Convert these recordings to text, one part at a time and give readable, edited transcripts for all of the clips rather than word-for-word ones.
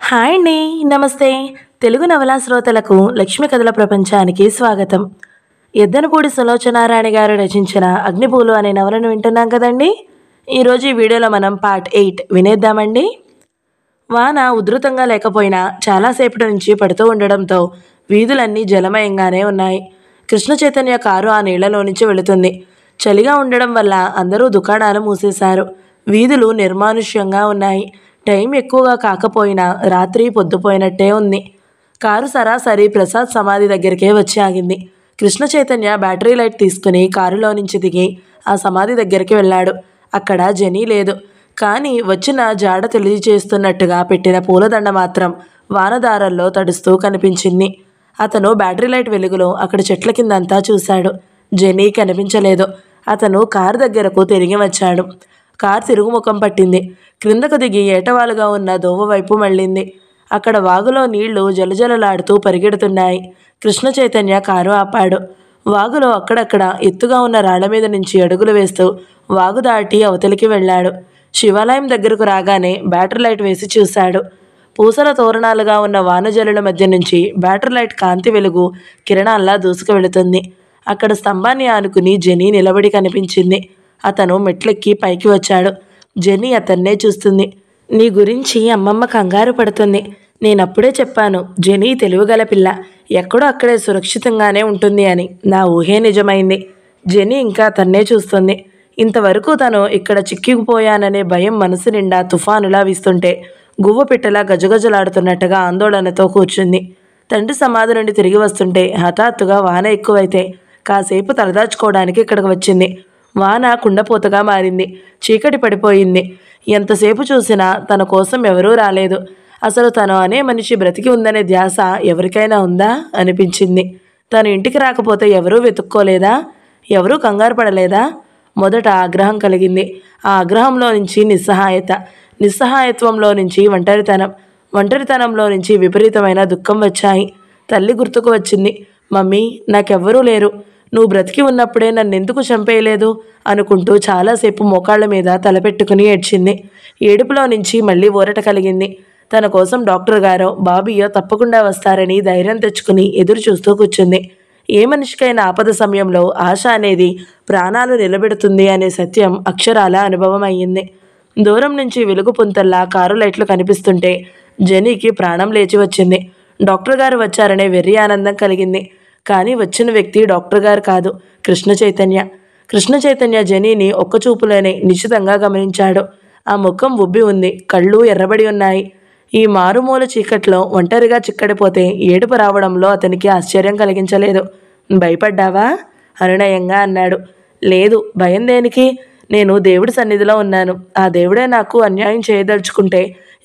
Hi అండి. నమస్తే. తెలుగు నవలా శ్రోతలకు లక్ష్మి కథల ప్రపంచానికి స్వాగతం. ఎద్దనపూడి సులోచనారాణి గారు రచించిన అగ్నిపూలు అనే నవలను వింటున్నాం కదండి. ఈరోజు ఈ వీడియోలో మనం పార్ట్ 8 వినేద్దామండి. వాన ఉధృతంగా లేకపోయినా చాలాసేపటి నుంచి పడుతూ ఉండడంతో వీధులన్నీ జలమయంగానే ఉన్నాయి. కృష్ణ చైతన్య కారు ఆ నీళ్లలో నుంచి వెళుతుంది. చలిగా ఉండడం వల్ల అందరూ దుకాణాలు మూసేశారు. వీధులు నిర్మానుష్యంగా ఉన్నాయి. టైం ఎక్కువగా కాకపోయినా రాత్రి పొద్దుపోయినట్టే ఉంది. కారు సరాసరి ప్రసాద్ సమాధి దగ్గరికే వచ్చి ఆగింది. కృష్ణ చైతన్య బ్యాటరీ లైట్ తీసుకుని కారులో నుంచి దిగి ఆ సమాధి దగ్గరికి వెళ్ళాడు. అక్కడ జెనీ లేదు. కానీ వచ్చిన జాడ తెలియజేస్తున్నట్టుగా పెట్టిన పూలదండ మాత్రం వానదారల్లో తడుస్తూ కనిపించింది. అతను బ్యాటరీ లైట్ వెలుగులో అక్కడ చెట్ల కిందంతా చూశాడు. జెనీ కనిపించలేదు. అతను కారు దగ్గరకు తిరిగి వచ్చాడు. కారు తిరుగుముఖం పట్టింది. క్రిందకు దిగి ఏటవాలుగా ఉన్న దోవ వైపు మళ్ళింది. అక్కడ వాగులో నీళ్లు జలజలలాడుతూ పరిగెడుతున్నాయి. కృష్ణ చైతన్య కారు ఆపాడు. వాగులో అక్కడక్కడ ఎత్తుగా ఉన్న రాళ్ల మీద నుంచి అడుగులు వేస్తూ వాగు దాటి అవతలికి వెళ్ళాడు. శివాలయం దగ్గరకు రాగానే బ్యాటరీ లైట్ వేసి చూశాడు. పూసల తోరణాలుగా ఉన్న వానజల్లుల మధ్య నుంచి బ్యాటరీ లైట్ కాంతి వెలుగు కిరణాల్లా దూసుకు వెళుతుంది. అక్కడ స్తంభాన్ని ఆనుకుని జెనీ నిలబడి కనిపించింది. అతను మెట్లెక్కి పైకి వచ్చాడు. జెనీ అతన్నే చూస్తుంది. నీ గురించి అమ్మమ్మ కంగారు పడుతుంది. నేనప్పుడే చెప్పాను, జెనీ తెలివిగల పిల్ల, ఎక్కడో అక్కడే సురక్షితంగానే ఉంటుంది అని. నా ఊహే నిజమైంది. జెనీ ఇంకా అతన్నే చూస్తుంది. ఇంతవరకు తను ఇక్కడ చిక్కిపోయాననే భయం మనసు నిండా తుఫానులా వీస్తుంటే గువ్వ పిట్టలా గజగజలాడుతున్నట్టుగా ఆందోళనతో కూర్చుంది. తండ్రి సమాధి నుండి తిరిగి వస్తుంటే హఠాత్తుగా వాన ఎక్కువైతే కాసేపు తలదాచుకోవడానికి ఇక్కడికి వచ్చింది. వాన కుండపోతగా మారింది. చీకటి పడిపోయింది. ఎంతసేపు చూసినా తన కోసం ఎవరూ రాలేదు. అసలు తను అనే మనిషి బ్రతికి ఉందనే ధ్యాస ఎవరికైనా ఉందా అనిపించింది. తను ఇంటికి రాకపోతే ఎవరూ వెతుక్కోలేదా? ఎవరూ కంగారు పడలేదా? మొదట ఆగ్రహం కలిగింది. ఆ ఆగ్రహంలో నుంచి నిస్సహాయత్వంలో నుంచి ఒంటరితనంలో నుంచి విపరీతమైన దుఃఖం వచ్చాయి. తల్లి గుర్తుకు వచ్చింది. మమ్మీ, నాకెవ్వరూ లేరు. నువ్వు బ్రతికి ఉన్నప్పుడే నన్నెందుకు చంపేయలేదు అనుకుంటూ చాలాసేపు మోకాళ్ళ మీద తలపెట్టుకుని ఏడ్చింది. ఏడుపులో నుంచి మళ్ళీ ఊరట కలిగింది. తన కోసం డాక్టర్ గారో బాబీయో తప్పకుండా వస్తారని ధైర్యం తెచ్చుకుని ఎదురు చూస్తూ కూర్చుంది. ఏ మనిషికైనా ఆపద సమయంలో ఆశ అనేది ప్రాణాలు నిలబెడుతుంది అనే సత్యం అక్షరాల అనుభవం అయ్యింది. దూరం నుంచి వెలుగు పుంతల్లా కారు లైట్లు కనిపిస్తుంటే జెనీకి ప్రాణం లేచి వచ్చింది. డాక్టర్ గారు వచ్చారనే వెర్రి ఆనందం కలిగింది. కానీ వచ్చిన వ్యక్తి డాక్టర్ గారు కాదు, కృష్ణ చైతన్య జెనీని ఒక్కచూపులోనే నిశ్చితంగా గమనించాడు. ఆ ముఖం ఉబ్బి ఉంది. కళ్ళు ఎర్రబడి ఉన్నాయి. ఈ మారుమూల చీకట్లో ఒంటరిగా చిక్కడిపోతే ఏడుపు రావడంలో అతనికి ఆశ్చర్యం కలిగించలేదు. భయపడ్డావా? అనునయంగా అన్నాడు. లేదు, భయం దేనికి? నేను దేవుడి సన్నిధిలో ఉన్నాను. ఆ దేవుడే నాకు అన్యాయం చేయదలుచుకుంటే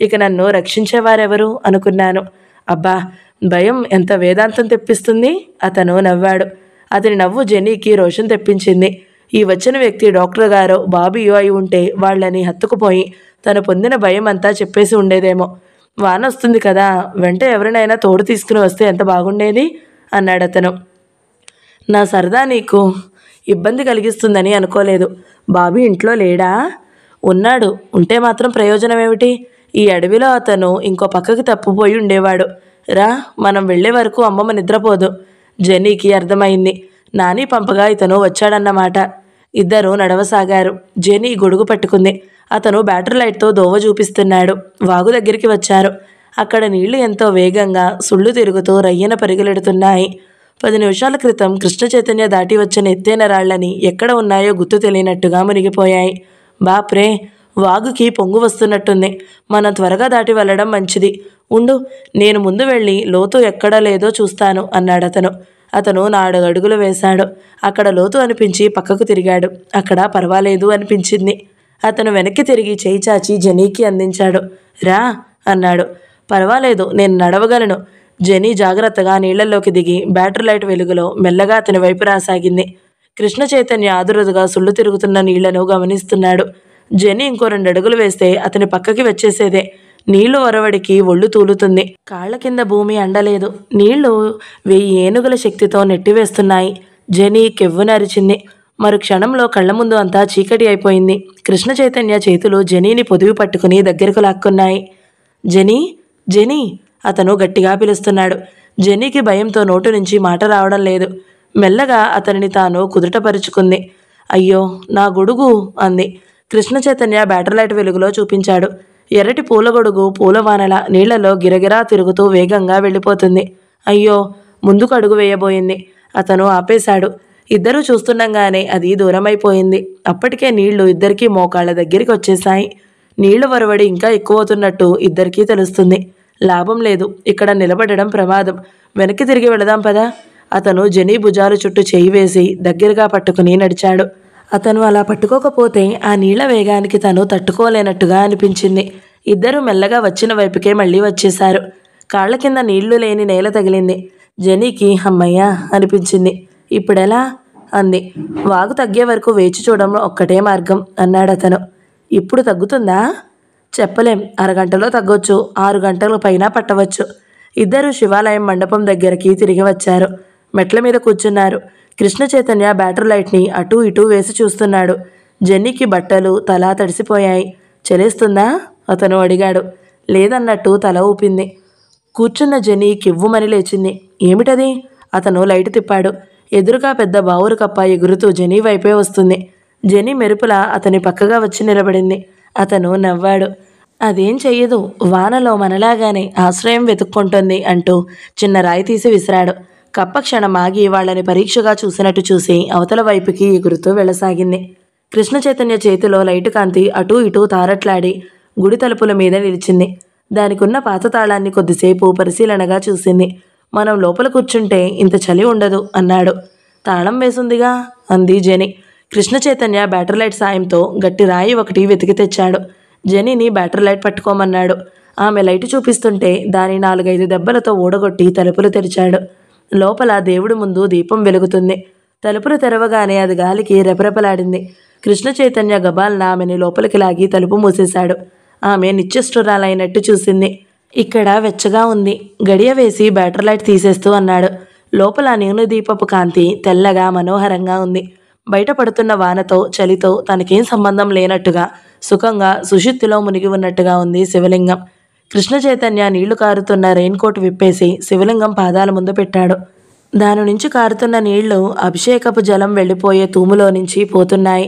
ఇక నన్ను రక్షించేవారెవరు అనుకున్నాను. అబ్బా, భయం ఎంత వేదాంతం తెప్పిస్తుంది. అతను నవ్వాడు. అతని నవ్వు జెనీకి రోషం తెప్పించింది. ఈ వచ్చిన వ్యక్తి డాక్టర్ గారో బాబీయో అయి ఉంటే వాళ్ళని హత్తుకుపోయి తను పొందిన భయం అంతా చెప్పేసి ఉండేదేమో. వాన వస్తుంది కదా, వెంట ఎవరినైనా తోడు తీసుకుని వస్తే ఎంత బాగుండేది అన్నాడు అతను. నా సరదా నీకు ఇబ్బంది కలిగిస్తుందని అనుకోలేదు. బాబీ ఇంట్లో లేడా? ఉన్నాడు. ఉంటే మాత్రం ప్రయోజనం ఏమిటి? ఈ అడవిలో అతను ఇంకో పక్కకి తప్పిపోయి ఉండేవాడు. రా, మనం వెళ్లే వరకు అమ్మమ్మ నిద్రపోదు. జెనీకి అర్థమైంది. నాని పంపగా ఇతను వచ్చాడన్నమాట. ఇద్దరు నడవసాగారు. జెనీ గొడుగు పట్టుకుంది. అతను బ్యాటరీ లైట్తో దోవ చూపిస్తున్నాడు. వాగు దగ్గరికి వచ్చారు. అక్కడ నీళ్లు ఎంతో వేగంగా సుళ్ళు తిరుగుతూ రయ్యన పరిగెడుతున్నాయి. 10 నిమిషాల క్రితం కృష్ణ చైతన్య దాటి వచ్చిన ఎత్తైన రాళ్లని ఎక్కడ ఉన్నాయో గుర్తు తెలియనట్టుగా మునిగిపోయాయి. బాప్రే, వాగుకి పొంగు వస్తున్నట్టుంది. మనం త్వరగా దాటి వెళ్ళడం మంచిది. ఉండు, నేను ముందు వెళ్ళి లోతు ఎక్కడా లేదో చూస్తాను అన్నాడతను. అతను 4 అడుగులు వేశాడు. అక్కడ లోతు అనిపించి పక్కకు తిరిగాడు. అక్కడ పర్వాలేదు అనిపించింది. అతను వెనక్కి తిరిగి చేయి చాచి జెనీకి అందించాడు. రా అన్నాడు. పర్వాలేదు, నేను నడవగలను. జెనీ జాగ్రత్తగా నీళ్లలోకి దిగి బ్యాటరీ లైట్ వెలుగులో మెల్లగా అతని వైపు రాసాగింది. కృష్ణ చైతన్య ఆదురుదుగా సుళ్ళు తిరుగుతున్న నీళ్లను గమనిస్తున్నాడు. జెనీ ఇంకో 2 అడుగులు వేస్తే అతని పక్కకి వచ్చేసేదే. నీళ్లు ఒరవడికి ఒళ్ళు తూలుతుంది. కాళ్ల కింద భూమి అండలేదు. నీళ్లు 1000 ఏనుగుల శక్తితో నెట్టివేస్తున్నాయి. జెనీ కెవ్వున అరిచింది. మరు క్షణంలో కళ్ల ముందు అంతా చీకటి అయిపోయింది. కృష్ణ చైతన్య చేతులు జెనీని పొదివి పట్టుకుని దగ్గరకు లాక్కున్నాయి. జెనీ, జెనీ అతను గట్టిగా పిలుస్తున్నాడు. జెనీకి భయంతో నోటు నుంచి మాట రావడం లేదు. మెల్లగా అతనిని తాను కుదుటపరుచుకుంది. అయ్యో నా గొడుగు అంది. కృష్ణ చైతన్య బ్యాటరీ లైట్ వెలుగులో చూపించాడు. ఎర్రటి పూల గొడుగు పూలవానల నీళ్లలో గిరగిరా తిరుగుతూ వేగంగా వెళ్ళిపోతుంది. అయ్యో ముందుకు అడుగు వేయబోయింది. అతను ఆపేశాడు. ఇద్దరూ చూస్తుండగానే అది దూరమైపోయింది. అప్పటికే నీళ్లు ఇద్దరికీ మోకాళ్ళ దగ్గరికి వచ్చేశాయి. నీళ్లు వరవడి ఇంకా ఎక్కువవుతున్నట్టు ఇద్దరికీ తెలుస్తుంది. లాభం లేదు, ఇక్కడ నిలబడడం ప్రమాదం. వెనక్కి తిరిగి వెళదాం పదా. అతను జెనీ భుజాలు చుట్టూ చేయి వేసి దగ్గరగా పట్టుకుని నడిచాడు. అతను అలా పట్టుకోకపోతే ఆ నీళ్ల వేగానికి తను తట్టుకోలేనట్టుగా అనిపించింది. ఇద్దరూ మెల్లగా వచ్చిన వైపుకే మళ్ళీ వచ్చేశారు. కాళ్ల కింద నీళ్లు లేని నేల తగిలింది. జెనీకి అమ్మయ్య అనిపించింది. ఇప్పుడెలా అంది. వాగు తగ్గే వరకు వేచి చూడడం ఒక్కటే మార్గం అన్నాడు అతను. ఇప్పుడు తగ్గుతుందా? చెప్పలేం. అరగంటలో తగ్గొచ్చు, 6 గంటల పైన పట్టవచ్చు. ఇద్దరు శివాలయం మండపం దగ్గరికి తిరిగి వచ్చారు. మెట్ల మీద కూర్చున్నారు. కృష్ణ చైతన్య బ్యాటరీ లైట్ని అటూ ఇటూ వేసి చూస్తున్నాడు. జెన్నీకి బట్టలు తల తడిసిపోయాయి. చెలేస్తుందా అతను అడిగాడు. లేదన్నట్టు తల ఊపింది. కూర్చున్న జెన్నీ కివ్వుమని లేచింది. ఏమిటది? అతను లైటు తిప్పాడు. ఎదురుగా పెద్ద బావురు కప్ప ఎగురుతూ జెనీ వైపే వస్తుంది. జెనీ మెరుపులా అతని పక్కగా వచ్చి నిలబడింది. అతను నవ్వాడు. అదేం చెయ్యదు, వానలో మనలాగానే ఆశ్రయం వెతుక్కుంటుంది అంటూ చిన్న రాయి తీసి విసిరాడు. కప్ప క్షణం ఆగి వాళ్ళని పరీక్షగా చూసినట్టు చూసి అవతల వైపుకి ఎగురుతూ వెళ్ళసాగింది. కృష్ణ చైతన్య చేతిలో లైటు కాంతి అటూ ఇటూ తారట్లాడి గుడి తలుపుల మీద నిలిచింది. దానికున్న పాత తాళాన్ని కొద్దిసేపు పరిశీలనగా చూసింది. మనం లోపల కూర్చుంటే ఇంత చలి ఉండదు అన్నాడు. తాళం వేసుందిగా అంది Jenny. Krishna Chaitanya battery light సాయంతో గట్టి రాయి ఒకటి వెతికి తెచ్చాడు. జెనీని బ్యాటరీ లైట్ పట్టుకోమన్నాడు. ఆమె లైటు చూపిస్తుంటే దాని 4-5 దెబ్బలతో ఊడగొట్టి తలుపులు తెరిచాడు. లోపల దేవుడి ముందు దీపం వెలుగుతుంది. తలుపులు తెరవగానే అది గాలికి రెపరెపలాడింది. కృష్ణ చైతన్య గబాల్న ఆమెని లోపలికి లాగి తలుపు మూసేశాడు. ఆమె నిశ్చేష్టురాలైనట్టు చూసింది. ఇక్కడ వెచ్చగా ఉంది. గడియ వేసి బ్యాటరీ లైట్ తీసేస్తూ అన్నాడు. లోపల నీను దీపపు కాంతి తెల్లగా మనోహరంగా ఉంది. బయట పడుతున్న వానతో చలితో తనకేం సంబంధం లేనట్టుగా సుఖంగా సుషుప్తిలో మునిగి ఉన్నట్టుగా ఉంది శివలింగం. కృష్ణ చైతన్య నీళ్లు కారుతున్న రెయిన్ కోట్ విప్పేసి శివలింగం పాదాల ముందు పెట్టాడు. దాని నుంచి కారుతున్న నీళ్లు అభిషేకపు జలం వెళ్ళిపోయే తూములో నుంచి పోతున్నాయి.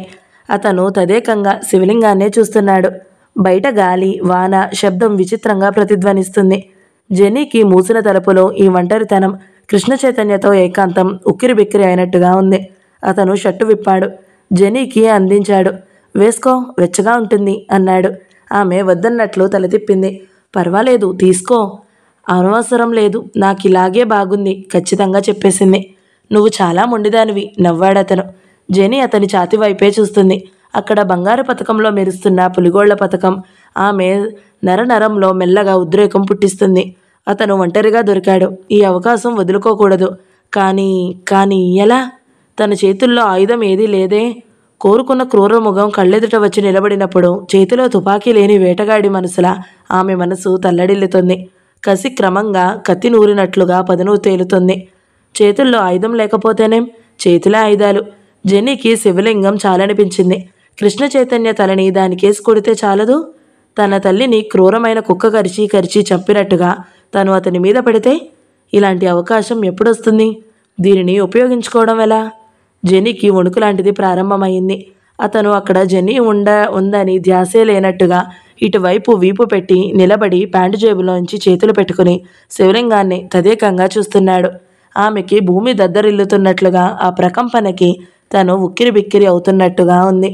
అతను తదేకంగా శివలింగాన్నే చూస్తున్నాడు. బయట గాలి వాన శబ్దం విచిత్రంగా ప్రతిధ్వనిస్తుంది. జెనీకి మూసిన తలుపులో ఈ ఒంటరితనం కృష్ణ చైతన్యతో ఏకాంతం ఉక్కిరి బిక్కిరి అయినట్టుగా ఉంది. అతను షర్టు విప్పాడు. జెనీకి అందించాడు. వేసుకో, వెచ్చగా ఉంటుంది అన్నాడు. ఆమె వద్దన్నట్లు తల తిప్పింది. పర్వాలేదు, తీసుకో. అనవసరం లేదు, నాకు ఇలాగే బాగుంది ఖచ్చితంగా చెప్పేసింది. నువ్వు చాలా మొండిదానివి నవ్వాడతను. జెనీ అతని ఛాతి వైపే చూస్తుంది. అక్కడ బంగారు పథకంలో మెరుస్తున్న పులిగోళ్ల పథకం ఆమె నరనరంలో మెల్లగా ఉద్రేకం పుట్టిస్తుంది. అతను ఒంటరిగా దొరికాడు. ఈ అవకాశం వదులుకోకూడదు. కానీ ఎలా? తన చేతుల్లో ఆయుధం ఏదీ లేదే. కోరుకున్న క్రూరముఖం కళ్ళెదుట వచ్చి నిలబడినప్పుడు చేతిలో తుపాకీ లేని వేటగాడి మనసులా ఆమె మనసు తల్లడిల్లుతుంది. కసి క్రమంగా కత్తి నూరినట్లుగా పదును తేలుతుంది. చేతుల్లో ఆయుధం లేకపోతేనేం, చేతులే ఆయుధాలు. జెనీకి శివలింగం చాలనిపించింది. కృష్ణ చైతన్య తలని దానికేసి కొడితే చాలదు. తన తల్లిని క్రూరమైన కుక్క కరిచి చంపినట్టుగా తను అతని మీద పడితే ఇలాంటి అవకాశం ఎప్పుడొస్తుంది? దీనిని ఉపయోగించుకోవడం ఎలా? జెనీకి వణుకు లాంటిది ప్రారంభమైంది. అతను అక్కడ జెనీ ఉందని ధ్యాసే లేనట్టుగా ఇటువైపు వీపు పెట్టి నిలబడి ప్యాంటు జేబులోంచి చేతులు పెట్టుకుని శివలింగాన్ని తదేకంగా చూస్తున్నాడు. ఆమెకి భూమి దద్దరిల్లుతున్నట్లుగా ఆ ప్రకంపనకి తను ఉక్కిరి బిక్కిరి అవుతున్నట్టుగా ఉంది.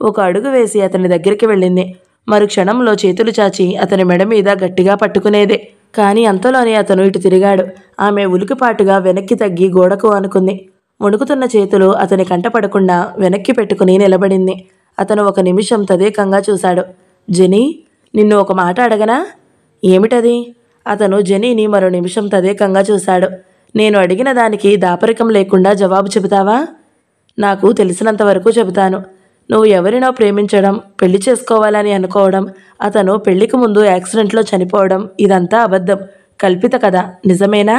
ఒక అడుగు వేసి అతని దగ్గరికి వెళ్ళింది. మరు క్షణంలో చేతులు చాచి అతని మెడ మీద గట్టిగా పట్టుకునేదే. కానీ అంతలోనే అతను ఇటు తిరిగాడు. ఆమె ఉలికిపాటుగా వెనక్కి తగ్గి గోడకు అనుకుంది. వణుకుతున్న చేతులు అతని కంటపడకుండా వెనక్కి పెట్టుకుని నిలబడింది. అతను ఒక నిమిషం తదేకంగా చూశాడు. జెనీ, నిన్ను ఒక మాట అడగనా? ఏమిటది? అతను జెనీని మరో నిమిషం తదేకంగా చూశాడు. నేను అడిగిన దానికి దాపరికం లేకుండా జవాబు చెబుతావా? నాకు తెలిసినంతవరకు చెబుతాను. నువ్వు ఎవరినో ప్రేమించడం, పెళ్లి చేసుకోవాలని అనుకోవడం, అతను పెళ్లికి ముందు యాక్సిడెంట్లో చనిపోవడం ఇదంతా అబద్ధం, కల్పిత కథ. నిజమేనా?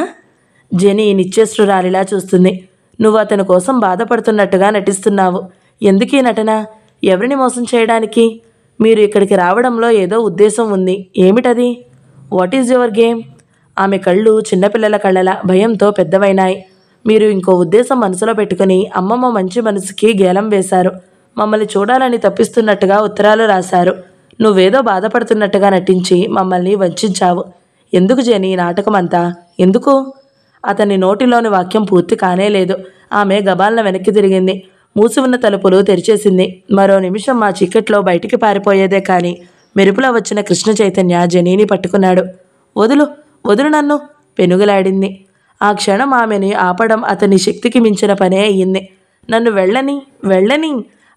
జెనీ నిశ్చేష్టురాలిలా చూస్తుంది. నువ్వు అతని కోసం బాధపడుతున్నట్టుగా నటిస్తున్నావు. ఎందుకీ నటన? ఎవరిని మోసం చేయడానికి? మీరు ఇక్కడికి రావడంలో ఏదో ఉద్దేశం ఉంది. ఏమిటది? What is your game? ఆమె కళ్ళు చిన్నపిల్లల కళ్ళల భయంతో పెద్దవైనాయి. మీరు ఇంకో ఉద్దేశం మనసులో పెట్టుకుని అమ్మమ్మ మంచి మనసుకి గేలం వేశారు. మమ్మల్ని చూడాలని తప్పిస్తున్నట్టుగా ఉత్తరాలు రాశారు. నువ్వేదో బాధపడుతున్నట్టుగా నటించి మమ్మల్ని వంచావు. ఎందుకు జెనీ ఈ నాటకం అంతా? ఎందుకు? అతని నోటిలోని వాక్యం పూర్తి కానేలేదు. ఆమె గబాలన వెనక్కి తిరిగింది. మూసి ఉన్న తలుపులు తెరిచేసింది. మరో నిమిషం మా చీకట్లో బయటికి పారిపోయేదే కానీ మెరుపులా వచ్చిన కృష్ణ చైతన్య జెనీని పట్టుకున్నాడు. వదులు, వదులు నన్ను, పెనుగులాడింది. ఆ క్షణం ఆమెని ఆపడం అతని శక్తికి మించిన పనే అయ్యింది. నన్ను వెళ్ళని, వెళ్ళని.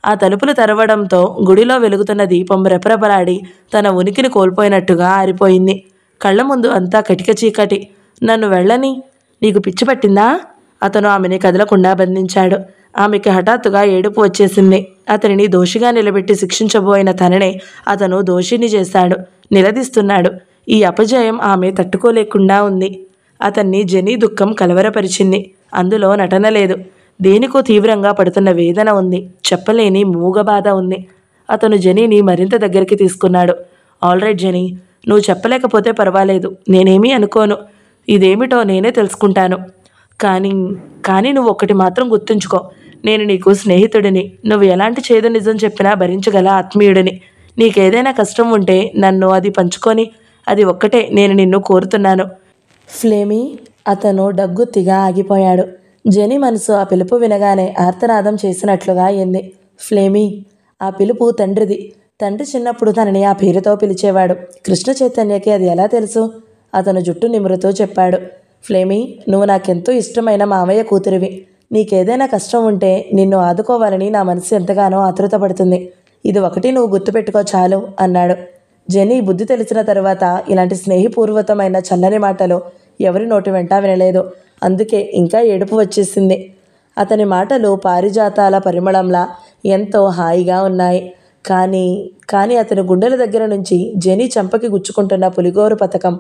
ఆ తలుపులు తెరవడంతో గుడిలో వెలుగుతున్న దీపం రెపరెపలాడి తన ఉనికిని కోల్పోయినట్టుగా ఆరిపోయింది. కళ్ళ ముందు అంతా కటిక చీకటి. నన్ను వెళ్ళని. నీకు పిచ్చి పట్టిందా? అతను ఆమెని కదలకుండా బంధించాడు. ఆమెకి హఠాత్తుగా ఏడుపు వచ్చేసింది. అతనిని దోషిగా నిలబెట్టి శిక్షించబోయిన తననే అతను దోషిని చేశాడు. నిలదీస్తున్నాడు. ఈ అపజయం ఆమె తట్టుకోలేకుండా ఉంది. అతన్ని జెనీ దుఃఖం కలవరపరిచింది. అందులో నటన లేదు. దేనికో తీవ్రంగా పడుతున్న వేదన ఉంది. చెప్పలేని మూగబాధ ఉంది. అతను జెనీని మరింత దగ్గరికి తీసుకున్నాడు. ఆల్రైట్ జెనీ, నువ్వు చెప్పలేకపోతే పర్వాలేదు, నేనేమీ అనుకోను. ఇదేమిటో నేనే తెలుసుకుంటాను. కానీ నువ్వు ఒక్కటి మాత్రం గుర్తుంచుకో. నేను నీకు స్నేహితుడిని. నువ్వు ఎలాంటి చేదు నిజం చెప్పినా భరించగల ఆత్మీయుడిని. నీకేదైనా కష్టం ఉంటే నన్ను అది పంచుకొని, అది ఒక్కటే నేను నిన్ను కోరుతున్నాను. ఫ్లేమీ. అతను డగ్గుత్తిగా ఆగిపోయాడు. జెనీ మనసు ఆ పిలుపు వినగానే ఆర్తనాదం చేసినట్లుగా అయింది. ఫ్లేమీ. ఆ పిలుపు తండ్రిది. తండ్రి చిన్నప్పుడు తనని ఆ పేరుతో పిలిచేవాడు. కృష్ణ చైతన్యకి అది ఎలా తెలుసు? అతను జుట్టు నిమురుతూ చెప్పాడు. ఫ్లేమీ, నువ్వు నాకెంతో ఇష్టమైన మామయ్య కూతురివి. నీకేదైనా కష్టం ఉంటే నిన్ను ఆదుకోవాలని నా మనసు ఎంతగానో ఆతృతపడుతుంది. ఇది ఒకటి నువ్వు గుర్తుపెట్టుకో చాలు అన్నాడు. జెనీ బుద్ధి తెలిసిన తరువాత ఇలాంటి స్నేహిపూర్వకమైన చల్లని మాటలు ఎవరి నోటి వెంట వినలేదు. అందుకే ఇంకా ఏడుపు వచ్చేసింది. అతని మాటలు పారిజాతాల పరిమళంలా ఎంతో హాయిగా ఉన్నాయి. కానీ అతని గుండెల దగ్గర నుంచి జెనీ చంపకి గుచ్చుకుంటున్న పులిగోరు పథకం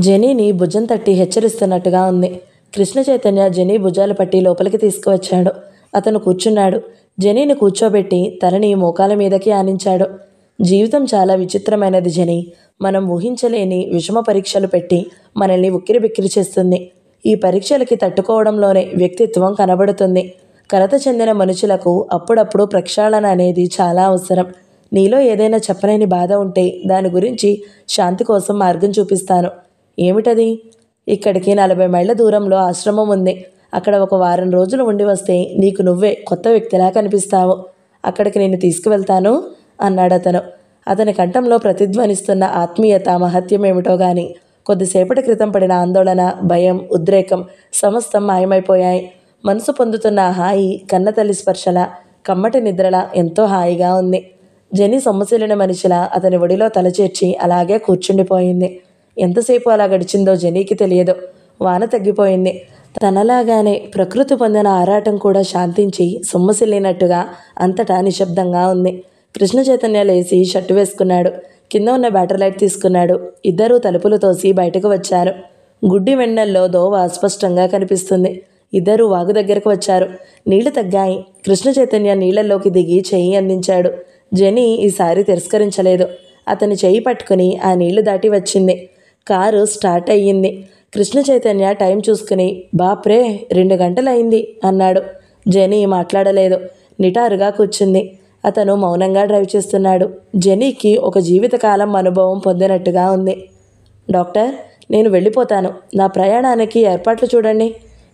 జెనీని భుజం తట్టి హెచ్చరిస్తున్నట్టుగా ఉంది. కృష్ణ చైతన్య జెనీ భుజాలు పట్టి లోపలికి తీసుకువచ్చాడు. అతను కూర్చున్నాడు. జెనీని కూర్చోబెట్టి తలని మోకాల మీదకి ఆనించాడు. జీవితం చాలా విచిత్రమైనది జెనీ. మనం ఊహించలేని విషమ పరీక్షలు పెట్టి మనల్ని ఉక్కిరిబిక్కిరి చేస్తుంది. ఈ పరీక్షలకి తట్టుకోవడంలోనే వ్యక్తిత్వం కనబడుతుంది. కలత చెందిన మనుషులకు అప్పుడప్పుడు ప్రక్షాళన అనేది చాలా అవసరం. నీలో ఏదైనా చెప్పలేని బాధ ఉంటే దాని గురించి శాంతి కోసం మార్గం చూపిస్తాను. ఏమిటది? ఇక్కడికి 40 మైళ్ళ దూరంలో ఆశ్రమం ఉంది. అక్కడ ఒక వారం రోజులు ఉండి వస్తే నీకు నువ్వే కొత్త వ్యక్తిలా కనిపిస్తావు. అక్కడికి నేను తీసుకువెళ్తాను అన్నాడతను. అతని కంఠంలో ప్రతిధ్వనిస్తున్న ఆత్మీయత మహత్యం ఏమిటో గాని కొద్దిసేపటి క్రితం పడిన ఆందోళన, భయం, ఉద్రేకం సమస్తం మాయమైపోయాయి. మనసు పొందుతున్న హాయి కన్నతల్లి స్పర్శల, కమ్మటి నిద్రల ఎంతో హాయిగా ఉంది. జెనీ సొమ్మసిల్లిన మనిషిలా అతని ఒడిలో తలచేర్చి అలాగే కూర్చుండిపోయింది. ఎంతసేపు అలా గడిచిందో జెనీకి తెలియదు. వాన తగ్గిపోయింది. తనలాగానే ప్రకృతి పొందిన ఆరాటం కూడా శాంతించి సొమ్మసిల్లినట్టుగా అంతటా నిశ్శబ్దంగా ఉంది. కృష్ణ చైతన్య లేచి షర్టు వేసుకున్నాడు. కింద ఉన్న బ్యాటర్ లైట్ తీసుకున్నాడు. ఇద్దరూ తలుపులు తోసి బయటకు వచ్చారు. గుడ్డి వెన్నెల్లో దోవ అస్పష్టంగా కనిపిస్తుంది. ఇద్దరూ వాగు దగ్గరకు వచ్చారు. నీళ్లు తగ్గాయి. కృష్ణ చైతన్య నీళ్లలోకి దిగి చెయ్యి అందించాడు. జెనీ ఈసారి తిరస్కరించలేదు. అతని చెయ్యి పట్టుకుని ఆ నీళ్లు దాటి వచ్చింది. కారు స్టార్ట్ అయ్యింది. కృష్ణ చైతన్య టైం చూసుకుని, బాప్రే 2 గంటలైంది అన్నాడు. జెనీ మాట్లాడలేదు. నిటారుగా కూర్చుంది. అతను మౌనంగా డ్రైవ్ చేస్తున్నాడు. జెనీకి ఒక జీవితకాలం అనుభవం పొందినట్టుగా ఉంది. డాక్టర్, నేను వెళ్ళిపోతాను. నా ప్రయాణానికి ఏర్పాట్లు చూడండి.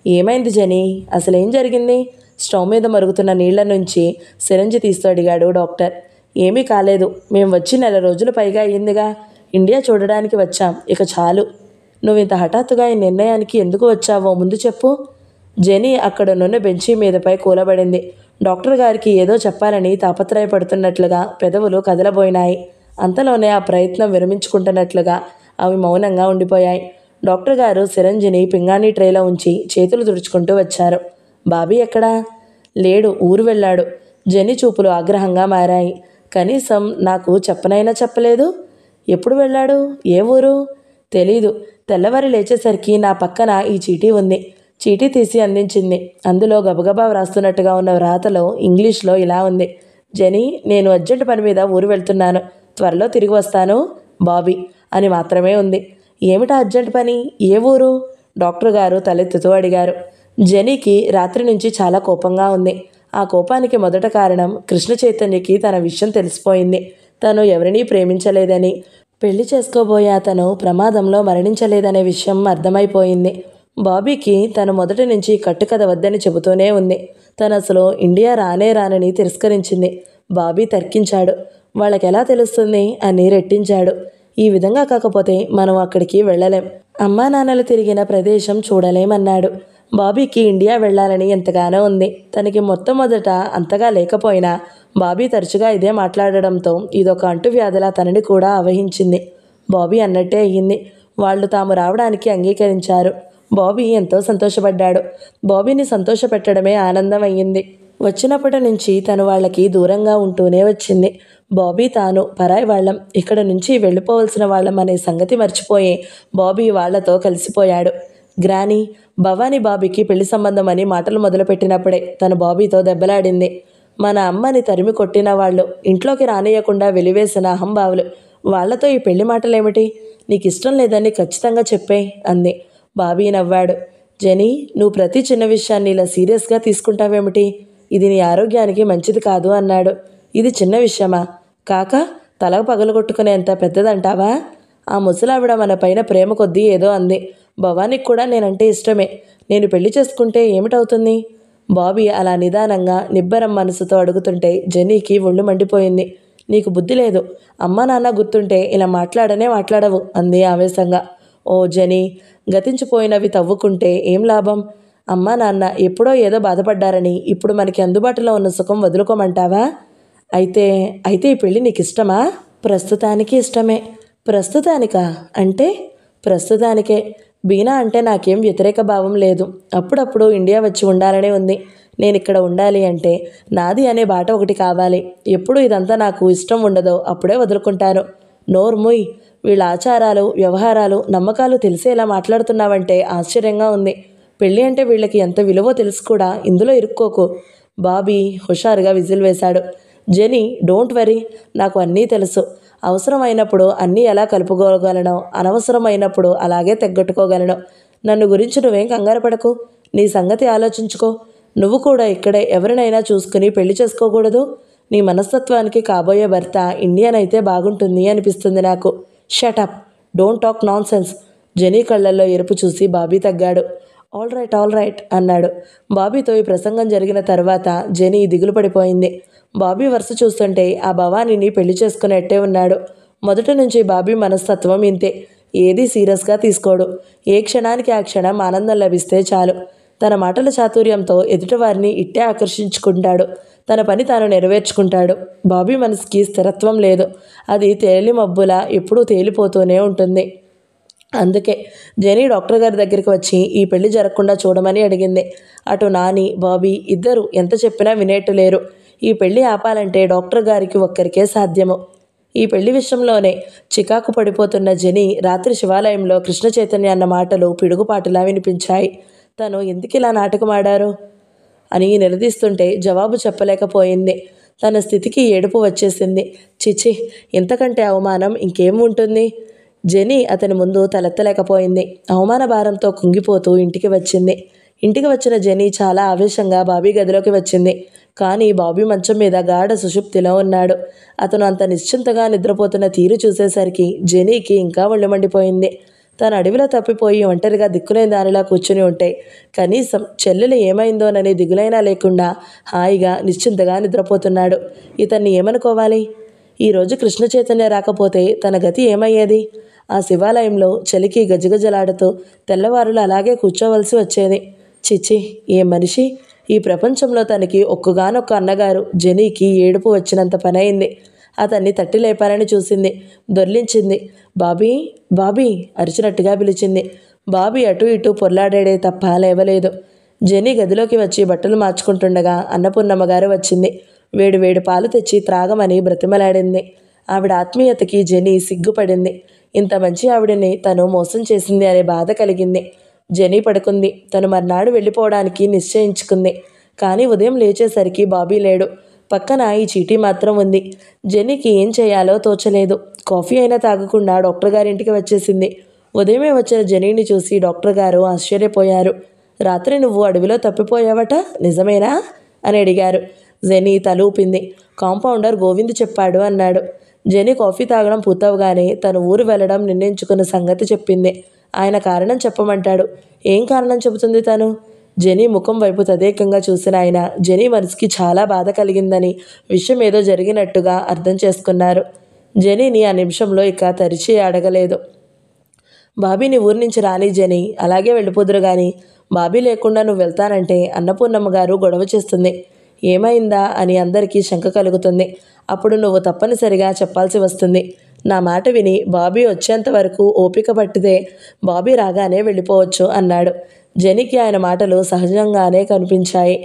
ఏమైంది జెనీ? అసలేం జరిగింది? స్టవ్ మీద మరుగుతున్న నీళ్ల నుంచి సిరంజి తీస్తూ అడిగాడు డాక్టర్. ఏమీ కాలేదు. మేము వచ్చి 4 రోజులు పైగా అయ్యిందిగా. ఇండియా చూడడానికి వచ్చాం. ఇక చాలు. నువ్వు ఇంత హఠాత్తుగా ఈ నిర్ణయానికి ఎందుకు వచ్చావో ముందు చెప్పు. జెనీ అక్కడనున్న బెంచీ మీదపై కూలబడింది. డాక్టర్ గారికి ఏదో చెప్పాలని తాపత్రయపడుతున్నట్లుగా పెదవులు కదలబోయినాయి. అంతలోనే ఆ ప్రయత్నం విరమించుకుంటున్నట్లుగా అవి మౌనంగా ఉండిపోయాయి. డాక్టర్ గారు సిరంజిని పింగాణీ ట్రేలో ఉంచి చేతులు తుడుచుకుంటూ వచ్చారు. బాబీ ఎక్కడా? లేడు, ఊరు వెళ్ళాడు. జెనీ చూపులు ఆగ్రహంగా మారాయి. కనీసం నాకు చెప్పనైనా చెప్పలేదు. ఎప్పుడు వెళ్ళాడు? ఏ ఊరు? తెలీదు. తెల్లవారి లేచేసరికి నా పక్కన ఈ చీటీ ఉంది. చీటీ తీసి అందించింది. అందులో గబగబా వ్రాస్తున్నట్టుగా ఉన్న వ్రాతలో ఇంగ్లీష్లో ఇలా ఉంది. జెనీ, నేను అర్జెంట్ పని మీద ఊరు వెళ్తున్నాను. త్వరలో తిరిగి వస్తాను. బాబీ అని మాత్రమే ఉంది. ఏమిటా అర్జెంట్ పని? ఏ ఊరు? డాక్టర్ గారు తలెత్తుతూ అడిగారు. జెనీకి రాత్రి నుంచి చాలా కోపంగా ఉంది. ఆ కోపానికి మొదట కారణం కృష్ణ చైతన్యకి తన విషయం తెలిసిపోయింది. తను ఎవరినీ ప్రేమించలేదని, పెళ్లి చేసుకోబోయే అతను ప్రమాదంలో మరణించలేదనే విషయం అర్థమైపోయింది. బాబీకి తను మొదటి నుంచి కట్టుకథ వద్దని చెబుతూనే ఉంది. తను అసలు ఇండియా రానని తిరస్కరించింది. బాబీ తర్కించాడు. వాళ్ళకెలా తెలుస్తుంది అని రెట్టించాడు. ఈ విధంగా కాకపోతే మనం అక్కడికి వెళ్ళలేం, అమ్మా నాన్నలు తిరిగిన ప్రదేశం చూడలేమన్నాడు. బాబీకి ఇండియా వెళ్ళాలని ఎంతగానో ఉంది. తనకి మొట్టమొదట అంతగా లేకపోయినా బాబీ తరచుగా ఇదే మాట్లాడడంతో ఇదొక అంటువ్యాధిలా తనని కూడా ఆవహించింది. బాబీ అన్నట్టే అయ్యింది. వాళ్ళు తాము రావడానికి అంగీకరించారు. బాబీ ఎంతో సంతోషపడ్డాడు. బాబీని సంతోషపెట్టడమే ఆనందం అయ్యింది. వచ్చినప్పటి నుంచి తను వాళ్ళకి దూరంగా ఉంటూనే వచ్చింది. బాబీ తాను పరాయి వాళ్ళం, ఇక్కడ నుంచి వెళ్ళిపోవలసిన వాళ్ళం అనే సంగతి మర్చిపోయి బాబీ వాళ్లతో కలిసిపోయాడు. గ్రానీ, భవానీ బాబీకి పెళ్లి సంబంధం అని మాటలు మొదలుపెట్టినప్పుడే తను బాబీతో దెబ్బలాడింది. మన అమ్మని తరిమి కొట్టిన వాళ్ళు, ఇంట్లోకి రానియకుండా వెలివేసిన అహంభావులు, వాళ్లతో ఈ పెళ్లి మాటలేమిటి? నీకు ఇష్టం లేదని ఖచ్చితంగా చెప్పే అంది. బాబీ నవ్వాడు. జెనీ, నువ్వు ప్రతి చిన్న విషయాన్ని ఇలా సీరియస్గా తీసుకుంటావేమిటి? ఇది నీ ఆరోగ్యానికి మంచిది కాదు అన్నాడు. ఇది చిన్న విషయమా? కాక తల పగలగొట్టుకునేంత పెద్దదంటావా? ఆ ముసలావిడ మన పైన ప్రేమ కొద్దీ ఏదో అంది. భవానీకి కూడా నేనంటే ఇష్టమే. నేను పెళ్లి చేసుకుంటే ఏమిటవుతుంది? బాబీ అలా నిదానంగా నిబ్బరం మనసుతో అడుగుతుంటే జెనీకి ఒళ్ళు మండిపోయింది. నీకు బుద్ధి లేదు. అమ్మ నాన్న గుర్తుంటే ఇలా మాట్లాడవు అంది ఆవేశంగా. ఓ జెనీ, గతించిపోయినవి తవ్వుకుంటే ఏం లాభం? అమ్మా నాన్న ఎప్పుడో ఏదో బాధపడ్డారని ఇప్పుడు మనకి అందుబాటులో ఉన్న సుఖం వదులుకోమంటావా? అయితే ఈ పెళ్ళి నీకు ఇష్టమా? ప్రస్తుతానికి ఇష్టమే. ప్రస్తుతానికా? అంటే? ప్రస్తుతానికే. బీనా అంటే నాకేం వ్యతిరేక భావం లేదు. అప్పుడప్పుడు ఇండియా వచ్చి ఉండాలనే ఉంది. నేను ఇక్కడ ఉండాలి అంటే నాది అనే బాట ఒకటి కావాలి. ఎప్పుడు ఇదంతా నాకు ఇష్టం ఉండదో అప్పుడే వదులుకుంటాను. నోర్ముయ్, వీళ్ళ ఆచారాలు, వ్యవహారాలు, నమ్మకాలు తెలిసే ఇలా మాట్లాడుతున్నావంటే ఆశ్చర్యంగా ఉంది. పెళ్ళి అంటే వీళ్ళకి ఎంత విలువో తెలుసు కూడా. ఇందులో ఇరుక్కోకు. బాబీ హుషారుగా విజిల్ వేశాడు. జెనీ, డోంట్ వరీ, నాకు అన్నీ తెలుసు. అవసరమైనప్పుడు అన్నీ ఎలా కలుపుకోగలను, అనవసరమైనప్పుడు అలాగే తెగ్గట్టుకోగలను. నన్ను గురించి నువ్వేం కంగారు పడకు. నీ సంగతి ఆలోచించుకో. నువ్వు కూడా ఇక్కడే ఎవరినైనా చూసుకుని పెళ్లి చేసుకోకూడదు? నీ మనస్తత్వానికి కాబోయే భర్త ఇండియన్ అయితే బాగుంటుంది అనిపిస్తుంది నాకు. Shut up, don't talk nonsense. Jenny కళ్ళల్లో ఎరుపు చూసి బాబీ తగ్గాడు. ఆల్ రైట్ అన్నాడు. బాబీతో ఈ ప్రసంగం జరిగిన తర్వాత జెనీ దిగులు పడిపోయింది. బాబీ వరుస చూస్తుంటే ఆ భవానీని పెళ్లి చేసుకునేట్టే ఉన్నాడు. మొదటి నుంచి బాబీ మనస్తత్వం ఇంతే. ఏదీ సీరియస్గా తీసుకోడు. ఏ క్షణానికి ఆ క్షణం ఆనందం లభిస్తే చాలు. తన మాటల చాతుర్యంతో ఎదుటివారిని ఇట్టే ఆకర్షించుకుంటాడు. తన పని తాను నెరవేర్చుకుంటాడు. బాబీ మనసుకి స్థిరత్వం లేదు. అది తేలి మబ్బులా ఎప్పుడూ తేలిపోతూనే ఉంటుంది. అందుకే జెనీ డాక్టర్ గారి దగ్గరికి వచ్చి ఈ పెళ్లి జరగకుండా చూడమని అడిగింది. అటు నాని, బాబీ ఇద్దరు ఎంత చెప్పినా వినేట్టు లేరు. ఈ పెళ్లి ఆపాలంటే డాక్టర్ గారికి ఒక్కరికే సాధ్యము. ఈ పెళ్లి విషయంలోనే చికాకు పడిపోతున్న జెనీ రాత్రి శివాలయంలో కృష్ణ చైతన్య అన్న మాటలు పిడుగుపాటులా వినిపించాయి. తను ఎందుకిలా నాటకమాడారు అని నిలదీస్తుంటే జవాబు చెప్పలేకపోయింది. తన స్థితికి ఏడుపు వచ్చేసింది. చిచి, ఇంతకంటే అవమానం ఇంకేం ఉంటుంది? జెనీ అతని ముందు తలెత్తలేకపోయింది. అవమాన భారంతో కుంగిపోతూ ఇంటికి వచ్చింది. ఇంటికి వచ్చిన జెనీ చాలా ఆవేశంగా బాబీ గదిలోకి వచ్చింది. కానీ బాబీ మంచం మీద గాఢ సుషుప్తిలో ఉన్నాడు. అతను అంత నిశ్చింతగా నిద్రపోతున్న తీరు చూసేసరికి జెనీకి ఇంకా ఒళ్ళు మండిపోయింది. తన అడవిలో తప్పిపోయి ఒంటరిగా దిక్కులేని దానిలా కూర్చుని ఉంటే కనీసం చెల్లెలు ఏమైందోనని దిగులైనా లేకుండా హాయిగా నిశ్చింతగా నిద్రపోతున్నాడు. ఇతన్ని ఏమనుకోవాలి? ఈరోజు కృష్ణ చైతన్య రాకపోతే తన గతి ఏమయ్యేది? ఆ శివాలయంలో చలికి గజగజలాడుతూ తెల్లవారులు అలాగే కూర్చోవలసి వచ్చేది. చిచి, ఏ మనిషి! ఈ ప్రపంచంలో తనకి ఒక్కగానొక్క అన్నగారు. జెనీకి ఏడుపు వచ్చినంత పనయింది. అతన్ని తట్టి లేపాలని చూసింది. దొర్లించింది. బాబీ అరిచినట్టుగా పిలిచింది. బాబీ అటు ఇటు పొర్లాడాడే తప్ప లేవలేదు. జెనీ గదిలోకి వచ్చి బట్టలు మార్చుకుంటుండగా అన్నపూర్ణమ్మగారు వచ్చింది. వేడి పాలు తెచ్చి త్రాగమని బ్రతిమలాడింది. ఆవిడ ఆత్మీయతకి జెనీ సిగ్గుపడింది. ఇంత మంచి ఆవిడని తను మోసం చేసింది అనే బాధ కలిగింది. జెనీ పడుకుంది. తను మర్నాడు వెళ్ళిపోవడానికి నిశ్చయించుకుంది. కానీ ఉదయం లేచేసరికి బాబీ లేడు. పక్కన ఈ చీటీ మాత్రం ఉంది. జెనీకి ఏం చేయాలో తోచలేదు. కాఫీ అయినా తాగకుండా డాక్టర్ గారింటికి వచ్చేసింది. ఉదయమే వచ్చిన జెనీని చూసి డాక్టర్ గారు ఆశ్చర్యపోయారు. రాత్రి నువ్వు అడవిలో తప్పిపోయావట, నిజమేనా అని అడిగారు. జెనీ తల ఊపింది. కాంపౌండర్ గోవింద్ చెప్పాడు అన్నాడు. జెనీ కాఫీ తాగడం పూర్తవగానే తను ఊరు వెళ్ళడం నిర్ణయించుకున్న సంగతి చెప్పింది. ఆయన కారణం చెప్పమంటాడు. ఏం కారణం చెబుతుంది తను? జెనీ ముఖం వైపు తదేకంగా చూసిన ఆయన జెనీ మనసుకి చాలా బాధ కలిగిందని, విషయం ఏదో జరిగినట్టుగా అర్థం చేసుకున్నారు. జెనీని ఆ నిమిషంలో ఇక తరిచి అడగలేదు. బాబీని ఊరి నుంచి రాని జెనీ, అలాగే వెళ్ళిపోదురు గాని బాబీ లేకుండా నువ్వు వెళ్తానంటే అన్నపూర్ణమ్మ గారు గొడవ చేస్తుంది. ఏమైందా అని అందరికీ శంక కలుగుతుంది. అప్పుడు నువ్వు తప్పనిసరిగా చెప్పాల్సి వస్తుంది. నా మాట విని బాబీ వచ్చేంత వరకు ఓపిక పట్టితే బాబీ రాగానే వెళ్ళిపోవచ్చు అన్నాడు. జెనీకి ఆయన మాటలు సహజంగానే కనిపించాయి.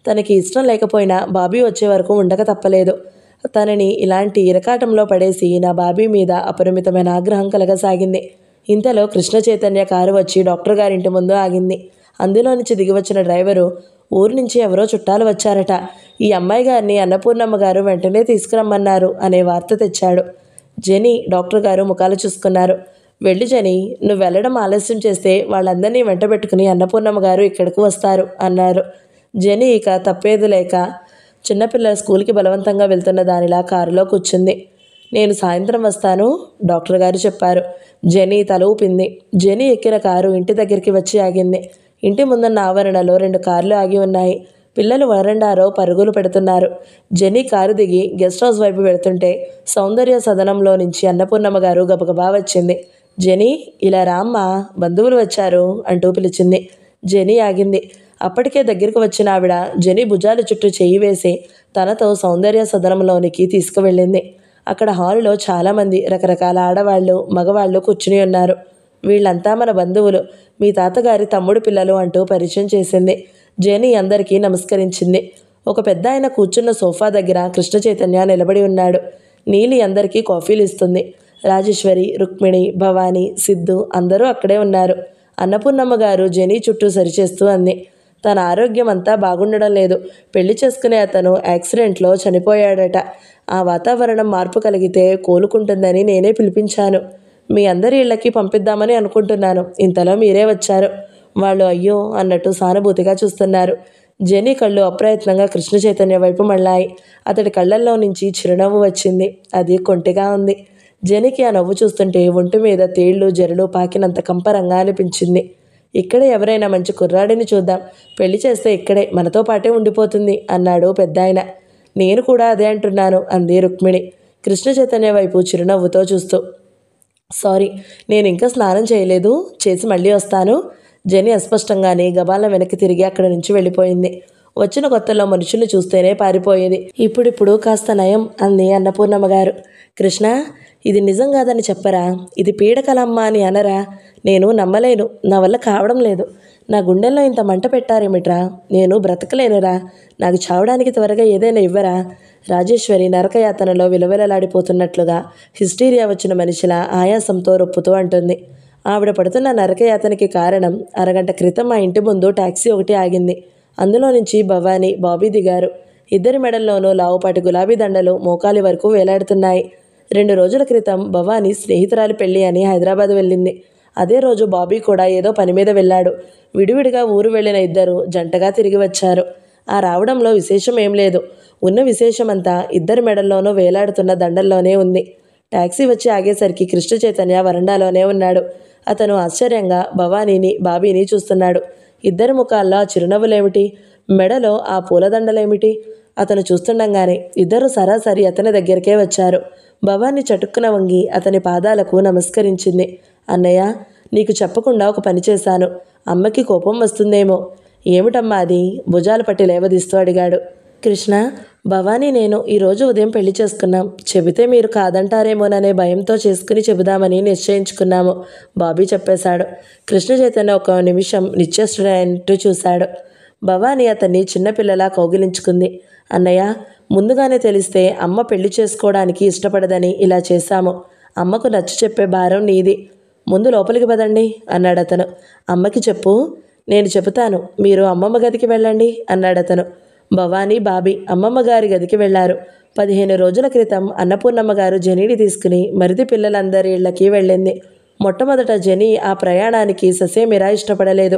తనకి ఇష్టం లేకపోయినా బాబీ వచ్చే వరకు ఉండక తప్పలేదు. తనని ఇలాంటి ఇరకాటంలో పడేసి నా బాబీ మీద అపరిమితమైన ఆగ్రహం కలగసాగింది. ఇంతలో కృష్ణ చైతన్య కారు వచ్చి డాక్టర్ గారింటి ముందు ఆగింది. అందులో నుంచి దిగివచ్చిన డ్రైవరు, ఊరు నుంచి ఎవరో చుట్టాలు వచ్చారట, ఈ అమ్మాయి గారిని అన్నపూర్ణమ్మ గారు వెంటనే తీసుకురమ్మన్నారు అనే వార్త తెచ్చాడు. జెనీ, డాక్టర్ గారు ముఖాలు చూసుకున్నారు. వెళ్ళి జెనీ, నువ్వు వెళ్ళడం ఆలస్యం చేస్తే వాళ్ళందరినీ వెంటబెట్టుకుని అన్నపూర్ణమ్మ గారు ఇక్కడికి వస్తారు అన్నారు. జెనీ ఇక తప్పేది లేక చిన్నపిల్లల స్కూల్కి బలవంతంగా వెళ్తున్న దానిలా కారులో కూర్చుంది. నేను సాయంత్రం వస్తాను, డాక్టర్ గారు చెప్పారు. జెనీ తల ఊపింది. జెనీ ఎక్కిన కారు ఇంటి దగ్గరికి వచ్చి ఆగింది. ఇంటి ముందున్న ఆవరణలో 2 కార్లు ఆగి ఉన్నాయి. పిల్లలు వరండాలో పరుగులు పెడుతున్నారు. జెనీ కారు దిగి గెస్ట్ హౌస్ వైపు వెళుతుంటే సౌందర్య సదనంలో నుంచి అన్నపూర్ణమ్మ గారు గబగబా వచ్చింది. జెనీ, ఇలా రామ్మా, బంధువులు వచ్చారు అంటూ పిలిచింది. జెనీ ఆగింది. అప్పటికే దగ్గరికి వచ్చిన ఆవిడ జెనీ భుజాల చుట్టూ చెయ్యి వేసి తనతో సౌందర్య సదనంలోనికి తీసుకువెళ్ళింది. అక్కడ హాలులో చాలామంది రకరకాల ఆడవాళ్ళు, మగవాళ్ళు కూర్చుని ఉన్నారు. వీళ్ళంతా మన బంధువులు, మీ తాతగారి తమ్ముడు పిల్లలు అంటూ పరిచయం చేసింది. జెనీ అందరికీ నమస్కరించింది. ఒక పెద్ద ఆయన కూర్చున్న సోఫా దగ్గర కృష్ణ చైతన్య నిలబడి ఉన్నాడు. నీలి అందరికీ కాఫీలు ఇస్తుంది. రాజేశ్వరి, రుక్మిణి, భవానీ, సిద్ధు అందరూ అక్కడే ఉన్నారు. అన్నపూర్ణమ్మ గారు జెనీ చుట్టూ సరిచేస్తూ అంది. తన ఆరోగ్యం అంతా బాగుండడం లేదు. పెళ్లి చేసుకునే అతను యాక్సిడెంట్లో చనిపోయాడట. ఆ వాతావరణం మార్పు కలిగితే కోలుకుంటుందని నేనే పిలిపించాను. మీ అందరి ఇళ్ళకి పంపిద్దామని అనుకుంటున్నాను. ఇంతలో మీరే వచ్చారు. వాళ్ళు అయ్యో అన్నట్టు సానుభూతిగా చూస్తున్నారు. జెనీ కళ్ళు అప్రయత్నంగా కృష్ణ చైతన్య వైపు మళ్ళాయి. అతడి కళ్ళల్లో నుంచి చిరునవ్వు వచ్చింది. అది కొంటిగా ఉంది. జెనీకి ఆ నవ్వు చూస్తుంటే ఒంటి మీద తేళ్లు జరలు పాకినంత కంపరంగా అనిపించింది. ఇక్కడే ఎవరైనా మంచి కుర్రాడిని చూద్దాం, పెళ్లి చేస్తే ఇక్కడే మనతో పాటే ఉండిపోతుంది అన్నాడు పెద్దాయన. నేను కూడా అదే అంటున్నాను అంది రుక్మిణి కృష్ణ చైతన్య వైపు చిరునవ్వుతో చూస్తూ. సారీ, నేను ఇంకా స్నానం చేయలేదు, చేసి మళ్ళీ వస్తాను. జెనీ అస్పష్టంగానే గబాల వెనక్కి తిరిగి అక్కడి నుంచి వెళ్ళిపోయింది. వచ్చిన కొత్తలో మనుషుల్ని చూస్తేనే పారిపోయేది. ఇప్పుడిప్పుడు కాస్త నయం అంది అన్నపూర్ణమ్మ గారు. కృష్ణ, ఇది నిజం కాదని చెప్పరా? ఇది పీడకలమ్మ అని అనరా? నేను నమ్మలేను, నా వల్ల కావడం లేదు. నా గుండెల్లో ఇంత మంట పెట్టారేమిట్రా? నేను బ్రతకలేనురా. నాకు చావడానికి త్వరగా ఏదైనా ఇవ్వరా? రాజేశ్వరి నరకయాతనలో విలవిలలాడిపోతున్నట్లుగా హిస్టీరియా వచ్చిన మనిషిలా ఆయాసంతో రొప్పుతూ అంటుంది. ఆవిడ పడుతున్న నరకయాతనకి కారణం, అరగంట క్రితం మా ఇంటి ముందు టాక్సీ ఒకటి ఆగింది. అందులో నుంచి భవానీ, బాబీ దిగారు. ఇద్దరి మెడల్లోనూ లావుపాటి గులాబీ దండలు మోకాలి వరకు వేలాడుతున్నాయి. 2 రోజుల క్రితం భవానీ స్నేహితురాలి పెళ్లి అని హైదరాబాద్ వెళ్ళింది. అదే రోజు బాబీ కూడా ఏదో పని మీద వెళ్ళాడు. విడివిడిగా ఊరు వెళ్ళిన ఇద్దరు జంటగా తిరిగి వచ్చారు. ఆ రావడంలో విశేషం ఏం లేదు. ఉన్న విశేషమంతా ఇద్దరి మెడల్లోనూ వేలాడుతున్న దండల్లోనే ఉంది. టాక్సీ వచ్చి ఆగేసరికి కృష్ణ చైతన్య వరండాలోనే ఉన్నాడు. అతను ఆశ్చర్యంగా భవానీని, బాబీని చూస్తున్నాడు. ఇద్దరి ముఖాల్లో ఆ చిరునవ్వులేమిటి? మెడలో ఆ పూలదండలేమిటి? అతను చూస్తుండగానే ఇద్దరు సరాసరి అతని దగ్గరికే వచ్చారు. భవానీ చటుక్కున వంగి అతని పాదాలకు నమస్కరించింది. అన్నయ్య, నీకు చెప్పకుండా ఒక పని చేశాను. అమ్మకి కోపం వస్తుందేమో. ఏమిటమ్మా అది? భుజాలు పట్టి లేవదీస్తూ అడిగాడు. కృష్ణ, భవానీ నేను ఈరోజు ఉదయం పెళ్లి చేసుకున్నాం. చెబితే మీరు కాదంటారేమోననే భయంతో చేసుకుని చెబుదామని నిశ్చయించుకున్నాము, బాబీ చెప్పేశాడు. కృష్ణ చైతన్య ఒక నిమిషం నిశ్చేష్టుడైనట్టు చూశాడు. భవానీ అతన్ని చిన్నపిల్లలా కౌగిలించుకుంది. అన్నయ్య, ముందుగానే తెలిస్తే అమ్మ పెళ్లి చేసుకోవడానికి ఇష్టపడదని ఇలా చేశాము. అమ్మకు నచ్చ చెప్పే భారం నీది. ముందు లోపలికి పదండి అన్నాడు అతను. అమ్మకి చెప్పు. నేను చెబుతాను, మీరు అమ్మమ్మ గదికి వెళ్ళండి అన్నాడు అతను. భవానీ, బాబీ అమ్మమ్మ గారి గదికి వెళ్లారు. 15 రోజుల క్రితం అన్నపూర్ణమ్మ గారు జెనీని తీసుకుని మరిది పిల్లలందరి ఇళ్లకి వెళ్ళింది. మొట్టమొదట జెనీ ఆ ప్రయాణానికి ససేమిరా ఇష్టపడలేదు.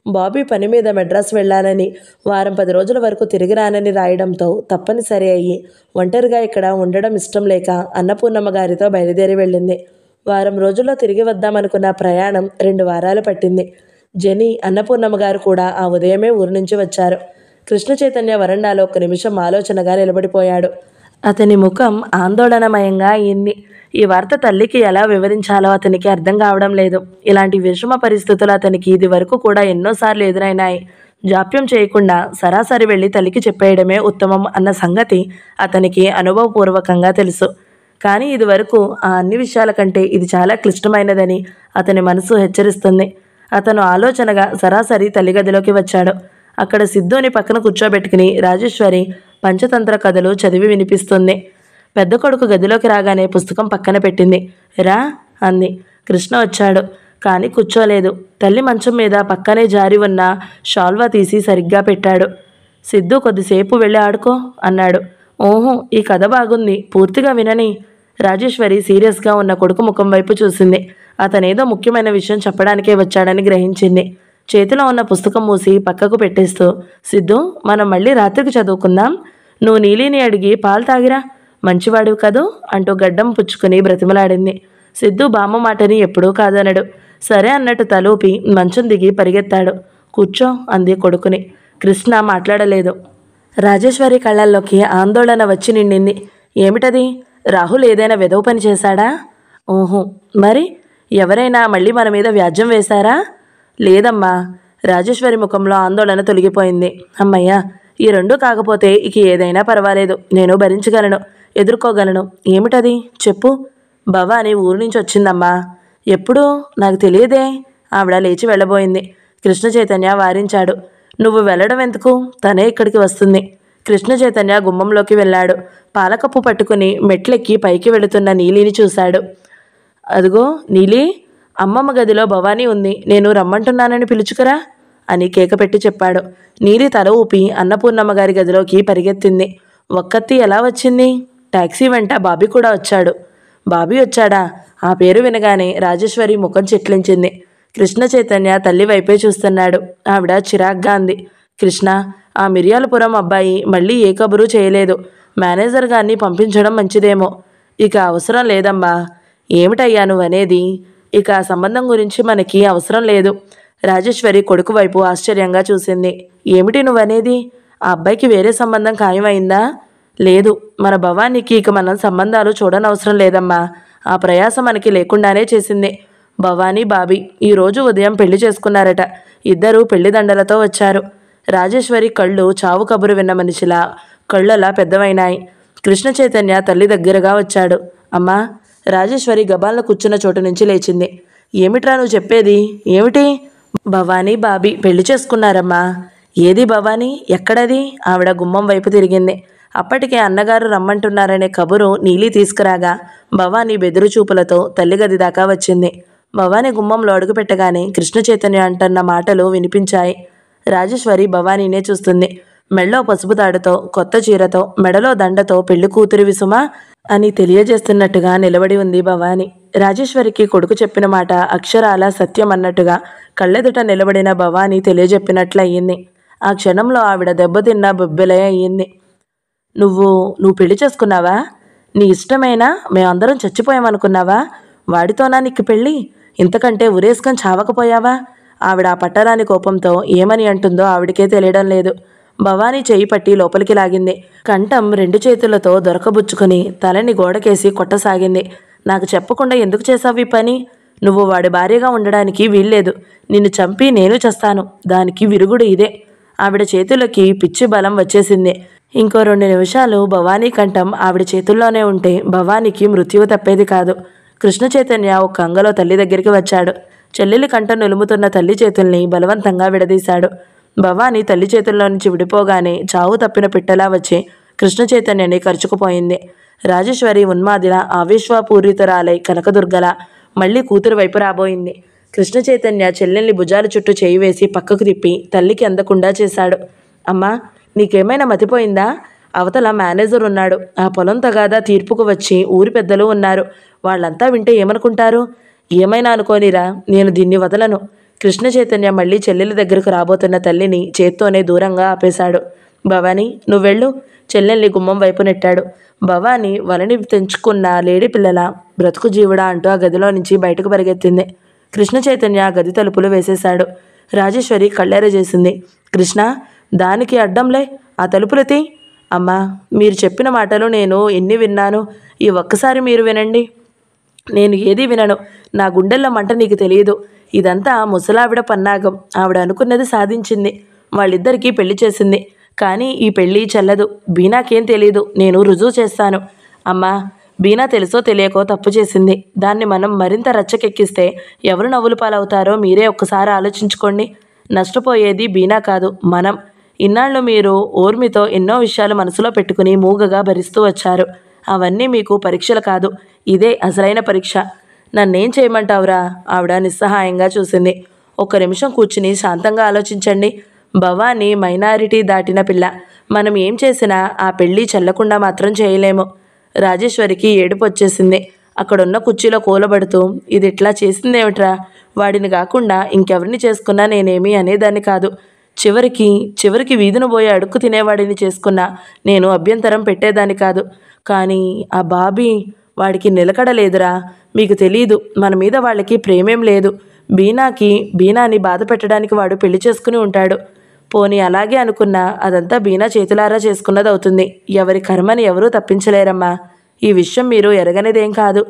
బాబీ పని మీద మెడ్రాస్ వెళ్ళాలని, వారం 10 రోజుల వరకు తిరిగి రానని రాయడంతో తప్పనిసరి అయ్యి ఒంటరిగా ఇక్కడ ఉండడం ఇష్టం లేక అన్నపూర్ణమ్మ గారితో బయలుదేరి వెళ్ళింది. వారం రోజుల్లో తిరిగి వద్దామనుకున్న ప్రయాణం 2 వారాలు పట్టింది. జెనీ, అన్నపూర్ణమ్మ గారు కూడా ఆ ఉదయమే ఊరి నుంచి వచ్చారు. కృష్ణ చైతన్య వరండాలో 1 నిమిషం ఆలోచనగా నిలబడిపోయాడు. అతని ముఖం ఆందోళనమయంగా అయింది. ఈ వార్త తల్లికి ఎలా వివరించాలో అతనికి అర్థం కావడం లేదు. ఇలాంటి విషమ పరిస్థితులు అతనికి ఇది వరకు కూడా ఎన్నోసార్లు ఎదురైనాయి. జాప్యం చేయకుండా సరాసరి వెళ్ళి తల్లికి చెప్పేయడమే ఉత్తమం అన్న సంగతి అతనికి అనుభవపూర్వకంగా తెలుసు. కానీ ఇదివరకు ఆ అన్ని విషయాల కంటే ఇది చాలా క్లిష్టమైనదని అతని మనసు హెచ్చరిస్తుంది. అతను ఆలోచనగా సరాసరి తల్లి గదిలోకి వచ్చాడు. అక్కడ సిద్ధుని పక్కన కూర్చోబెట్టుకుని రాజేశ్వరి పంచతంత్ర కథలు చదివి వినిపిస్తుంది. పెద్ద కొడుకు గదిలోకి రాగానే పుస్తకం పక్కన పెట్టింది. రా అంది. కృష్ణ వచ్చాడు, కానీ కూర్చోలేదు. తల్లి మంచం మీద పక్కనే జారి ఉన్న షాల్వా తీసి సరిగ్గా పెట్టాడు. సిద్ధు, కొద్దిసేపు వెళ్ళి ఆడుకో అన్నాడు. ఓహో, ఈ కథ బాగుంది, పూర్తిగా వినని. రాజేశ్వరి సీరియస్గా ఉన్న కొడుకు ముఖం వైపు చూసింది. అతనేదో ముఖ్యమైన విషయం చెప్పడానికే వచ్చాడని గ్రహించింది. చేతిలో ఉన్న పుస్తకం మూసి పక్కకు పెట్టేస్తూ, సిద్ధు, మనం మళ్ళీ రాత్రికి చదువుకుందాం. నువ్వు నీలిని అడిగి పాలు తాగిరా, మంచివాడివి కదూ అంటూ గడ్డం పుచ్చుకుని బ్రతిమలాడింది. సిద్ధు బామ్మ మాటని ఎప్పుడూ కాదనడు. సరే అన్నట్టు తలూపి మంచం దిగి పరిగెత్తాడు. కూర్చో అంది కొడుకుని. కృష్ణ మాట్లాడలేదు. రాజేశ్వరి కళ్ళల్లోకి ఆందోళన వచ్చి నిండింది. ఏమిటది? రాహుల్ ఏదైనా వెధవ పని చేశాడా? ఓహో, మరి ఎవరైనా మళ్ళీ మన మీద వ్యాజ్యం వేశారా? లేదమ్మా. రాజేశ్వరి ముఖంలో ఆందోళన తొలగిపోయింది. అమ్మయ్యా, ఈ 2 కాకపోతే ఇక ఏదైనా పర్వాలేదు, నేను భరించగలను, ఎదుర్కోగలను. ఏమిటది చెప్పు. భవాని ఊరు నుంచి వచ్చిందమ్మా. ఎప్పుడు? నాకు తెలియదే. ఆవిడ లేచి వెళ్ళబోయింది. కృష్ణ చైతన్య వారించాడు. నువ్వు వెళ్ళడం ఎందుకు? తనే ఇక్కడికి వస్తుంది. కృష్ణ చైతన్య గుమ్మంలోకి వెళ్ళాడు. పాలకప్పు పట్టుకుని మెట్లెక్కి పైకి వెళుతున్న నీలిని చూశాడు. అదిగో నీలి, అమ్మమ్మ గదిలో భవానీ ఉంది, నేను రమ్మంటున్నానని పిలుచుకురా అని కేక పెట్టి చెప్పాడు. నీలి తల ఊపి అన్నపూర్ణమ్మ గారి గదిలోకి పరిగెత్తింది. ఒక్కత్తి ఎలా వచ్చింది? టాక్సీ వెంట బాబీ కూడా వచ్చాడు. బాబీ వచ్చాడా? ఆ పేరు వినగానే రాజేశ్వరి ముఖం చిట్లించింది. కృష్ణ చైతన్య తల్లి వైపే చూస్తున్నాడు. ఆవిడ చిరాగ్గా అంది. కృష్ణ, ఆ మిర్యాలపురం అబ్బాయి మళ్ళీ ఏ కబురు చేయలేదు. మేనేజర్ గారిని పంపించడం మంచిదేమో. ఇక అవసరం లేదమ్మా. ఏమిటయ్యా నువ్వనేది? ఇక ఆ సంబంధం గురించి మనకి అవసరం లేదు. రాజేశ్వరి కొడుకు వైపు ఆశ్చర్యంగా చూసింది. ఏమిటి నువ్వనేది? ఆ అబ్బాయికి వేరే సంబంధం ఖాయమైందా? లేదు, మన భవానీకి ఇక మనం సంబంధాలు చూడనవసరం లేదమ్మా. ఆ ప్రయాస మనకి లేకుండానే చేసింది. భవానీ, బాబీ ఈరోజు ఉదయం పెళ్లి చేసుకున్నారట. ఇద్దరూ పెళ్లి దండలతో వచ్చారు. రాజేశ్వరి కళ్ళు చావు కబురు విన్న మనిషిలా కళ్ళలా పెద్దవైనాయి. కృష్ణ చైతన్య తల్లి దగ్గరగా వచ్చాడు. అమ్మా. రాజేశ్వరి గబాల్లో కూర్చున్న చోటు నుంచి లేచింది. ఏమిట్రా నువ్వు చెప్పేది? ఏమిటి? భవానీ, బాబీ పెళ్లి చేసుకున్నారమ్మా. ఏది భవానీ? ఎక్కడది? ఆవిడ గుమ్మం వైపు తిరిగింది. అప్పటికే అన్నగారు రమ్మంటున్నారనే కబురు నీలి తీసుకురాగా భవానీ బెదురు చూపులతో తల్లి గది దాకా వచ్చింది. భవానీ గుమ్మంలో అడుగు పెట్టగానే కృష్ణ చైతన్య అంటున్న మాటలు వినిపించాయి. రాజేశ్వరి భవానీనే చూస్తుంది. మెళ్ళో పసుపు తాడుతో, కొత్త చీరతో, మెడలో దండతో పెళ్లి కూతురి విసుమా అని తెలియజేస్తున్నట్టుగా నిలబడి ఉంది భవానీ. రాజేశ్వరికి కొడుకు చెప్పిన మాట అక్షరాల సత్యం అన్నట్టుగా కళ్ళెదుట నిలబడిన భవానీ తెలియజెప్పినట్లయింది. ఆ క్షణంలో ఆవిడ దెబ్బతిన్న బొబ్బెలే అయ్యింది. నువ్వు పెళ్లి చేసుకున్నావా? నీ ఇష్టమైనా మేమందరం చచ్చిపోయామనుకున్నావా? వాడితోనా నీకు పెళ్ళి? ఇంతకంటే ఉరేసుకొని చావకపోయావా? ఆవిడ ఆ పట్టరాని కోపంతో ఏమని అంటుందో ఆవిడకే తెలియడం లేదు. భవానీ చేయి పట్టి లోపలికి లాగింది. కంఠం 2 చేతులతో దొరకబుచ్చుకొని తలని గోడకేసి కొట్టసాగింది. నాకు చెప్పకుండా ఎందుకు చేసావు ఈ పని? నువ్వు వాడి భార్యగా ఉండడానికి వీల్లేదు. నిన్ను చంపి నేను చస్తాను. దానికి విరుగుడు ఇదే. ఆవిడ చేతులకి పిచ్చి బలం వచ్చేసింది. ఇంకో 2 నిమిషాలు భవానీ కంఠం ఆవిడ చేతుల్లోనే ఉంటే భవానీకి మృత్యువు తప్పేది కాదు. కృష్ణ చైతన్య ఒక అంగలో తల్లి దగ్గరికి వచ్చాడు. చెల్లెలి కంఠం నులుముతున్న తల్లి చేతుల్ని బలవంతంగా విడదీశాడు. భవానీ తల్లి చేతుల్లో నుంచి విడిపోగానే చావు తప్పిన పిట్టలా వచ్చి కృష్ణ చైతన్యని కరుచుకుపోయింది. రాజేశ్వరి ఉన్మాదిలా ఆవేశ్వపూరితురాలై కనకదుర్గలా మళ్ళీ కూతురు వైపు రాబోయింది. కృష్ణ చైతన్య చెల్లెల్ని భుజాల చుట్టూ చేయి వేసి పక్కకు తిప్పి తల్లికి అందకుండా చేశాడు. అమ్మా, నీకేమైనా మతిపోయిందా? అవతల మేనేజర్ ఉన్నాడు. ఆ పొలం తగాదా తీర్పుకు వచ్చి ఊరి పెద్దలు ఉన్నారు. వాళ్ళంతా వింటే ఏమనుకుంటారు? ఏమైనా అనుకోనిరా, నేను దీన్ని వదలను. కృష్ణ చైతన్య మళ్ళీ చెల్లెలి దగ్గరకు రాబోతున్న తల్లిని చేత్తోనే దూరంగా ఆపేశాడు. భవానీ, నువ్వెళ్ళు. చెల్లెల్ని గుమ్మం వైపు నెట్టాడు. భవానీ వలని తెంచుకున్న లేడి పిల్లల బ్రతుకు జీవుడా అంటూ ఆ గదిలో నుంచి బయటకు పరిగెత్తింది. కృష్ణ చైతన్య గది తలుపులు వేసేశాడు. రాజేశ్వరి కళ్ళెర చేసింది. కృష్ణ, దానికి అడ్డంలే, ఆ తలుపులు తీ. అమ్మా, మీరు చెప్పిన మాటలు నేను ఎన్ని విన్నాను, ఈ ఒక్కసారి మీరు వినండి. నేను ఏదీ వినను. నా గుండెల్లో మంట నీకు తెలియదు. ఇదంతా ముసలావిడ పన్నాగం. ఆవిడ అనుకున్నది సాధించింది. వాళ్ళిద్దరికీ పెళ్లి చేసింది. కానీ ఈ పెళ్ళి చెల్లదు. బీనాకేం తెలీదు. నేను రుజువు చేస్తాను. అమ్మా, బీనా తెలుసో తెలియకో తప్పు చేసింది. దాన్ని మనం మరింత రచ్చకెక్కిస్తే ఎవరు నవ్వులు పాలవుతారో మీరే ఒక్కసారి ఆలోచించుకోండి. నష్టపోయేది బీనా కాదు, మనం. ఇన్నాళ్ళు మీరు ఊర్మితో ఎన్నో విషయాలు మనసులో పెట్టుకుని మూగగా భరిస్తూ వచ్చారు. అవన్నీ మీకు పరీక్షలు కాదు, ఇదే అసలైన పరీక్ష. నన్నేం చేయమంటావురా? ఆవిడ నిస్సహాయంగా చూసింది. ఒక్క నిమిషం కూర్చుని శాంతంగా ఆలోచించండి. భవానీ మైనారిటీ దాటిన పిల్ల. మనం ఏం చేసినా ఆ పెళ్ళి చెల్లకుండా మాత్రం చేయలేము. రాజేశ్వరికి ఏడుపు వచ్చేసింది. అక్కడున్న కుర్చీలో కూలబడుతూ, ఇది ఇట్లా చేసిందేమిట్రా? వాడిని కాకుండా ఇంకెవరిని చేసుకున్నా నేనేమీ అనేదాన్ని కాదు. చివరికి వీధిన పోయి అడుక్కు తినేవాడిని చేసుకున్నా నేను అభ్యంతరం పెట్టేదాన్ని కాదు. కానీ ఆ బాబీ, వాడికి నిలకడలేదురా. మీకు తెలీదు, మన మీద వాళ్ళకి ప్రేమేం లేదు. బీనాని బాధ పెట్టడానికి వాడు పెళ్లి చేసుకుని ఉంటాడు. పోనీ అలాగే అనుకున్నా అదంతా బీనా చేతులారా చేసుకున్నది అవుతుంది. ఎవరి కర్మని ఎవరూ తప్పించలేరమ్మా. ఈ విషయం మీరు ఎరగనిదేం కాదు.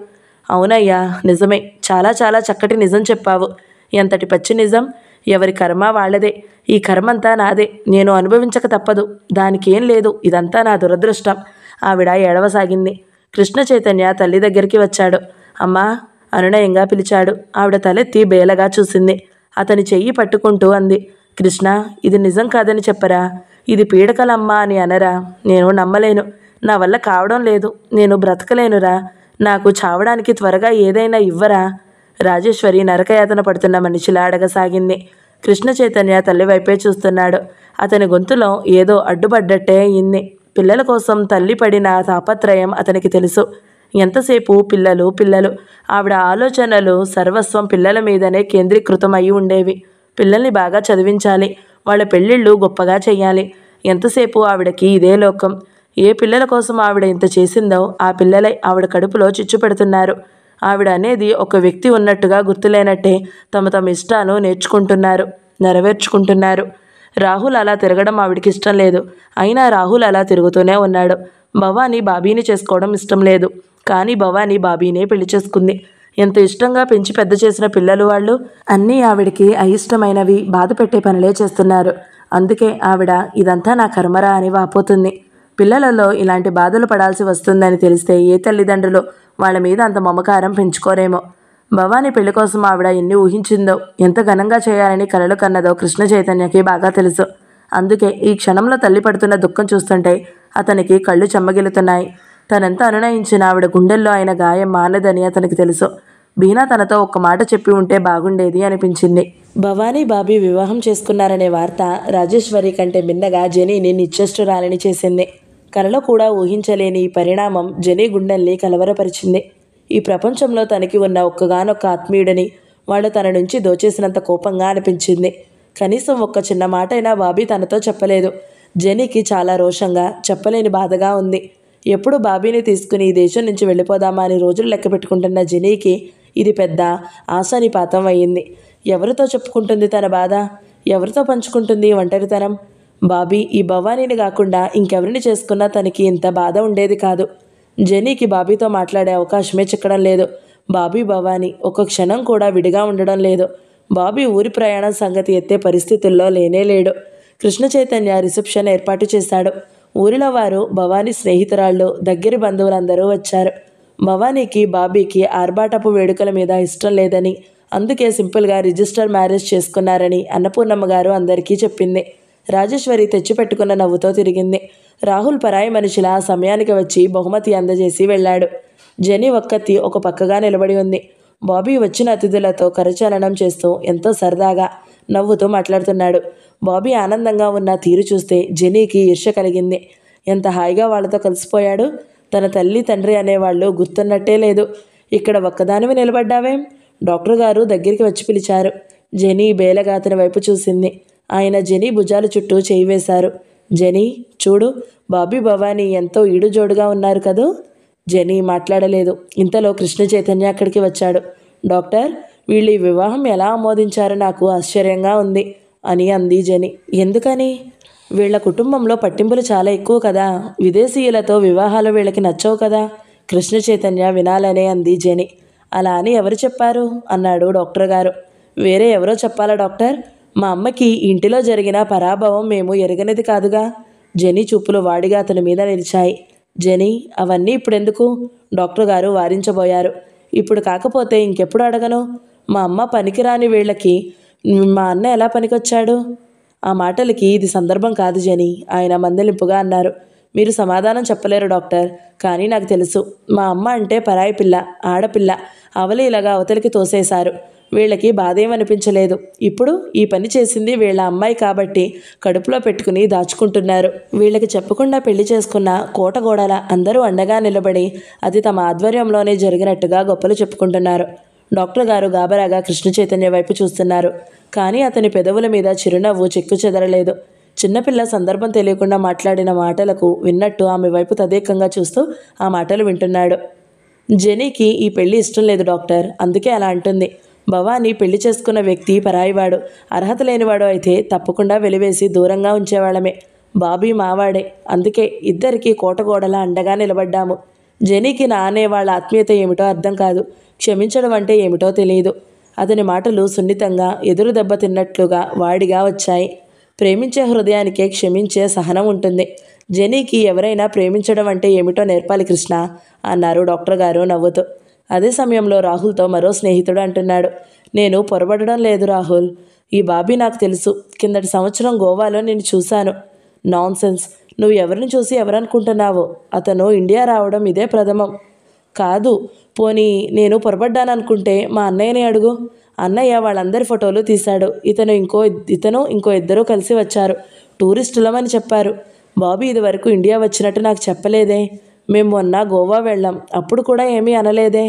అవునయ్యా, నిజమే. చాలా చాలా చక్కటి నిజం చెప్పావు. ఎంతటి పచ్చి నిజం. ఎవరి కర్మ వాళ్ళదే. ఈ కర్మంతా నాదే. నేను అనుభవించక తప్పదు. దానికేం లేదు. ఇదంతా నా దురదృష్టం. ఆవిడ ఏడవసాగింది. కృష్ణ చైతన్య తల్లి దగ్గరికి వచ్చాడు. అమ్మా, అనునయంగా పిలిచాడు. ఆవిడ తలెత్తి బేలగా చూసింది. అతని చెయ్యి పట్టుకుంటూ అంది. కృష్ణ, ఇది నిజం కాదని చెప్పరా? ఇది పీడకలమ్మా అని అనరా? నేను నమ్మలేను. నా వల్ల కావడం లేదు. నేను బ్రతకలేనురా. నాకు చావడానికి త్వరగా ఏదైనా ఇవ్వరా? రాజేశ్వరి నరకయాతన పడుతున్న మనిషిలా అడగసాగింది. కృష్ణ చైతన్య తల్లి వైపే చూస్తున్నాడు. అతని గొంతులో ఏదో అడ్డుపడ్డట్టే అయింది. పిల్లల కోసం తల్లి పడిన తాపత్రయం అతనికి తెలుసు. ఎంతసేపు పిల్లలు. ఆవిడ ఆలోచనలు సర్వస్వం పిల్లల మీదనే కేంద్రీకృతం అయి ఉండేవి. పిల్లల్ని బాగా చదివించాలి, వాళ్ళ పెళ్ళిళ్ళు గొప్పగా చెయ్యాలి. ఎంతసేపు ఆవిడకి ఇదే లోకం. ఏ పిల్లల కోసం ఆవిడ ఇంత చేసిందో ఆ పిల్లలై ఆవిడ కడుపులో చిచ్చు పెడుతున్నారు. ఆవిడ అనేది ఒక వ్యక్తి ఉన్నట్టుగా గుర్తులేనట్టే తమ ఇష్టాలు నెరవేర్చుకుంటున్నారు. రాహుల్ అలా తిరగడం ఆవిడికి ఇష్టం లేదు. అయినా రాహుల్ అలా తిరుగుతూనే ఉన్నాడు. భవానీ బాబీని చేసుకోవడం ఇష్టం లేదు. కానీ భవానీ బాబీనే పెళ్లి చేసుకుంది. ఎంత ఇష్టంగా పెంచి పెద్ద చేసిన పిల్లలు వాళ్ళు. అన్నీ ఆవిడికి అయిష్టమైనవి, బాధ పెట్టే పనులే చేస్తున్నారు. అందుకే ఆవిడ ఇదంతా నా కర్మరా అని వాపోతుంది. పిల్లలలో ఇలాంటి బాధలు పడాల్సి వస్తుందని తెలిస్తే ఏ తల్లిదండ్రులు వాళ్ళ మీద అంత మమకారం పెంచుకోరేమో. భవానీ పెళ్లి కోసం ఆవిడ ఎన్ని ఊహించిందో, ఎంత ఘనంగా చేయాలని కలలు కన్నదో కృష్ణ చైతన్యకి బాగా తెలుసు. అందుకే ఈ క్షణంలో తల్లి పడుతున్న దుఃఖం చూస్తుంటే అతనికి కళ్ళు చెమ్మగిలుతున్నాయి. తనెంత అనునయించిన ఆవిడ గుండెల్లో ఆయన గాయం మానదని అతనికి తెలుసు. బీనా తనతో ఒక్క మాట చెప్పి ఉంటే బాగుండేది అనిపించింది. భవానీ బాబీ వివాహం చేసుకున్నారనే వార్త రాజేశ్వరి కంటే మిన్నగా జెనీని నిశ్చేష్టురాలిని చేసింది. కలలో కూడా ఊహించలేని ఈ పరిణామం జెనీ గుండెల్ని కలవరపరిచింది. ఈ ప్రపంచంలో తనకి ఉన్న ఒక్కగానొక్క ఆత్మీయుడని వాడు తన నుంచి దోచేసినంత కోపంగా అనిపించింది. కనీసం ఒక్క చిన్న మాటైనా బాబీ తనతో చెప్పలేదు. జెనీకి చాలా రోషంగా, చెప్పలేని బాధగా ఉంది. ఎప్పుడు బాబీని తీసుకుని ఈ దేశం నుంచి వెళ్ళిపోదామా అని రోజులు లెక్క పెట్టుకుంటున్న జెనీకి ఇది పెద్ద ఆశానిపాతం అయ్యింది. ఎవరితో చెప్పుకుంటుంది తన బాధ? ఎవరితో పంచుకుంటుంది ఒంటరితనం? బాబీ ఈ భవానీని కాకుండా ఇంకెవరిని చేసుకున్నా తనకి ఇంత బాధ ఉండేది కాదు. జెనీకి బాబీతో మాట్లాడే అవకాశమే చిక్కడం లేదు. బాబీ భవానీ ఒక్క క్షణం కూడా విడిగా ఉండడం లేదు. బాబీ ఊరి ప్రయాణం సంగతి ఎత్తే పరిస్థితుల్లో లేనేలేడు. కృష్ణ చైతన్య రిసెప్షన్ ఏర్పాటు చేశాడు. ఊరిలో వారు, భవానీ స్నేహితురాళ్ళు, దగ్గరి బంధువులందరూ వచ్చారు. భవానీకి బాబీకి ఆర్భాటపు వేడుకల మీద ఇష్టం లేదని, అందుకే సింపుల్గా రిజిస్టర్ మ్యారేజ్ చేసుకున్నారని అన్నపూర్ణమ్మ గారు అందరికీ చెప్పింది. రాజేశ్వరి తెచ్చిపెట్టుకున్న నవ్వుతో తిరిగింది. రాహుల్ పరాయి మనిషిలా సమయానికి వచ్చి బహుమతి అందజేసి వెళ్ళాడు. జెనీ ఒక్కత్తి ఒక పక్కగా నిలబడి ఉంది. బాబీ వచ్చిన అతిథులతో కరచాలనం చేస్తూ ఎంతో సరదాగా నవ్వుతూ మాట్లాడుతున్నాడు. బాబీ ఆనందంగా ఉన్న తీరు చూస్తే జెనీకి ఈర్ష్య కలిగింది. ఎంత హాయిగా వాళ్ళతో కలిసిపోయాడు. తన తల్లి తండ్రి అనేవాళ్ళు గుర్తున్నట్టే లేదు. ఇక్కడ ఒక్కదానివి నిలబడ్డావేం? డాక్టర్ గారు దగ్గరికి వచ్చి పిలిచారు. జెనీ బేలగా అతని వైపు చూసింది. ఆయన జెనీ భుజాల చుట్టూ చేయి వేశారు. జెనీ చూడు, బాబీ భవానీ ఎంతో ఈడుజోడుగా ఉన్నారు కదూ. జెనీ మాట్లాడలేదు. ఇంతలో కృష్ణ చైతన్య అక్కడికి వచ్చాడు. డాక్టర్, వీళ్ళు ఈ వివాహం ఎలా ఆమోదించారో నాకు ఆశ్చర్యంగా ఉంది అని అంది జెనీ. ఎందుకని? వీళ్ల కుటుంబంలో పట్టింపులు చాలా ఎక్కువ కదా. విదేశీయులతో వివాహాలు వీళ్ళకి నచ్చవు కదా. కృష్ణ చైతన్య వినాలనే అంది జెనీ. అలా అని ఎవరు చెప్పారు అన్నాడు డాక్టర్ గారు. వేరే ఎవరో చెప్పాలా డాక్టర్? మా అమ్మకి ఇంటిలో జరిగిన పరాభవం మేము ఎరగనిది కాదుగా. జెనీ చూపులు వాడిగా అతని మీద నిలిచాయి. జెనీ, అవన్నీ ఇప్పుడెందుకు? డాక్టర్ గారు వారించబోయారు. ఇప్పుడు కాకపోతే ఇంకెప్పుడు అడగను. మా అమ్మ పనికిరాని వీళ్ళకి మా అన్న ఎలా పనికొచ్చాడు? ఆ మాటలకి ఇది సందర్భం కాదు జెనీ, ఆయన మందలింపుగా అన్నారు. మీరు సమాధానం చెప్పలేరు డాక్టర్, కానీ నాకు తెలుసు. మా అమ్మ అంటే పరాయి పిల్ల, ఆడపిల్ల. అవలీలగా అవతలికి తోసేశారు. వీళ్ళకి బాధేమనిపించలేదు. ఇప్పుడు ఈ పని చేసింది వీళ్ళ అమ్మాయి కాబట్టి కడుపులో పెట్టుకుని దాచుకుంటున్నారు. వీళ్ళకి చెప్పకుండా పెళ్లి చేసుకున్న కోటగోడల అందరూ అండగా నిలబడి అది తమ ఆధ్వర్యంలోనే జరిగినట్టుగా గొప్పలు చెప్పుకుంటున్నారు. డాక్టర్ గారు గాబరాగా కృష్ణ చైతన్య వైపు చూస్తున్నారు. కానీ అతని పెదవుల మీద చిరునవ్వు చెక్కు చెదరలేదు. చిన్నపిల్ల సందర్భం తెలియకుండా మాట్లాడిన మాటలకు విన్నట్టు ఆమె వైపు తదేకంగా చూస్తూ ఆ మాటలు వింటున్నాడు. జెనీకి ఈ పెళ్లి ఇష్టం లేదు డాక్టర్, అందుకే అలా అంటుంది. భవానీ పెళ్లి చేసుకున్న వ్యక్తి పరాయివాడు, అర్హత లేనివాడు అయితే తప్పకుండా వెలివేసి దూరంగా ఉంచేవాళ్ళమే. బాబీ మావాడే, అందుకే ఇద్దరికీ కోటగోడలా అండగా నిలబడ్డాము. జెనీకి నా అనేవాళ్ళ ఆత్మీయత ఏమిటో అర్థం కాదు, క్షమించడం అంటే ఏమిటో తెలియదు. అతని మాటలు సున్నితంగా ఎదురు దెబ్బ తిన్నట్లుగా వాడిగా వచ్చాయి. ప్రేమించే హృదయానికే క్షమించే సహనం ఉంటుంది. జెనీకి ఎవరైనా ప్రేమించడం అంటే ఏమిటో నేర్పాలి కృష్ణ అన్నారు డాక్టర్ గారు నవ్వుతూ. అదే సమయంలో రాహుల్తో మరో స్నేహితుడు అంటున్నాడు. నేను పొరబడడం లేదు రాహుల్, ఈ బాబీ నాకు తెలుసు. కిందటి సంవత్సరం గోవాలో నేను చూశాను. నాన్సెన్స్, నువ్వు ఎవరిని చూసి ఎవరనుకుంటున్నావో? అతను ఇండియా రావడం ఇదే ప్రథమం. కాదు, పోనీ నేను పొరబడ్డాననుకుంటే మా అన్నయ్యని అడుగు. అన్నయ్య వాళ్ళందరి ఫోటోలు తీశాడు. ఇతను ఇంకో ఇద్దరు కలిసి వచ్చారు. టూరిస్టులమని చెప్పారు. బాబీ ఇదివరకు ఇండియా వచ్చినట్టు నాకు చెప్పలేదే. మేము మొన్న గోవా వెళ్ళాం, అప్పుడు కూడా ఏమీ అనలేదే.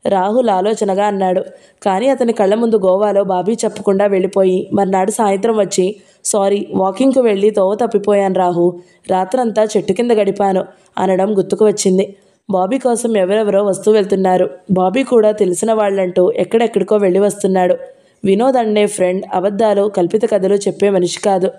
రాహుల్ ఆలోచనగా అన్నాడు. కానీ అతని కళ్ళ ముందు గోవాలో బాబీ చెప్పకుండా వెళ్ళిపోయి మర్నాడు సాయంత్రం వచ్చి, సారీ, వాకింగ్కి వెళ్ళి తోవ తప్పిపోయాను రాహు, రాత్రంతా చెట్టు కింద గడిపాను అనడం గుర్తుకు వచ్చింది. బాబీ కోసం ఎవరెవరో వస్తూ వెళ్తున్నారు. బాబీ కూడా తెలిసిన వాళ్ళంటూ ఎక్కడెక్కడికో వెళ్ళి వస్తున్నాడు. వినోద్ అనే ఫ్రెండ్ అబద్ధాలు కల్పిత కథలు చెప్పే మనిషి కాదు.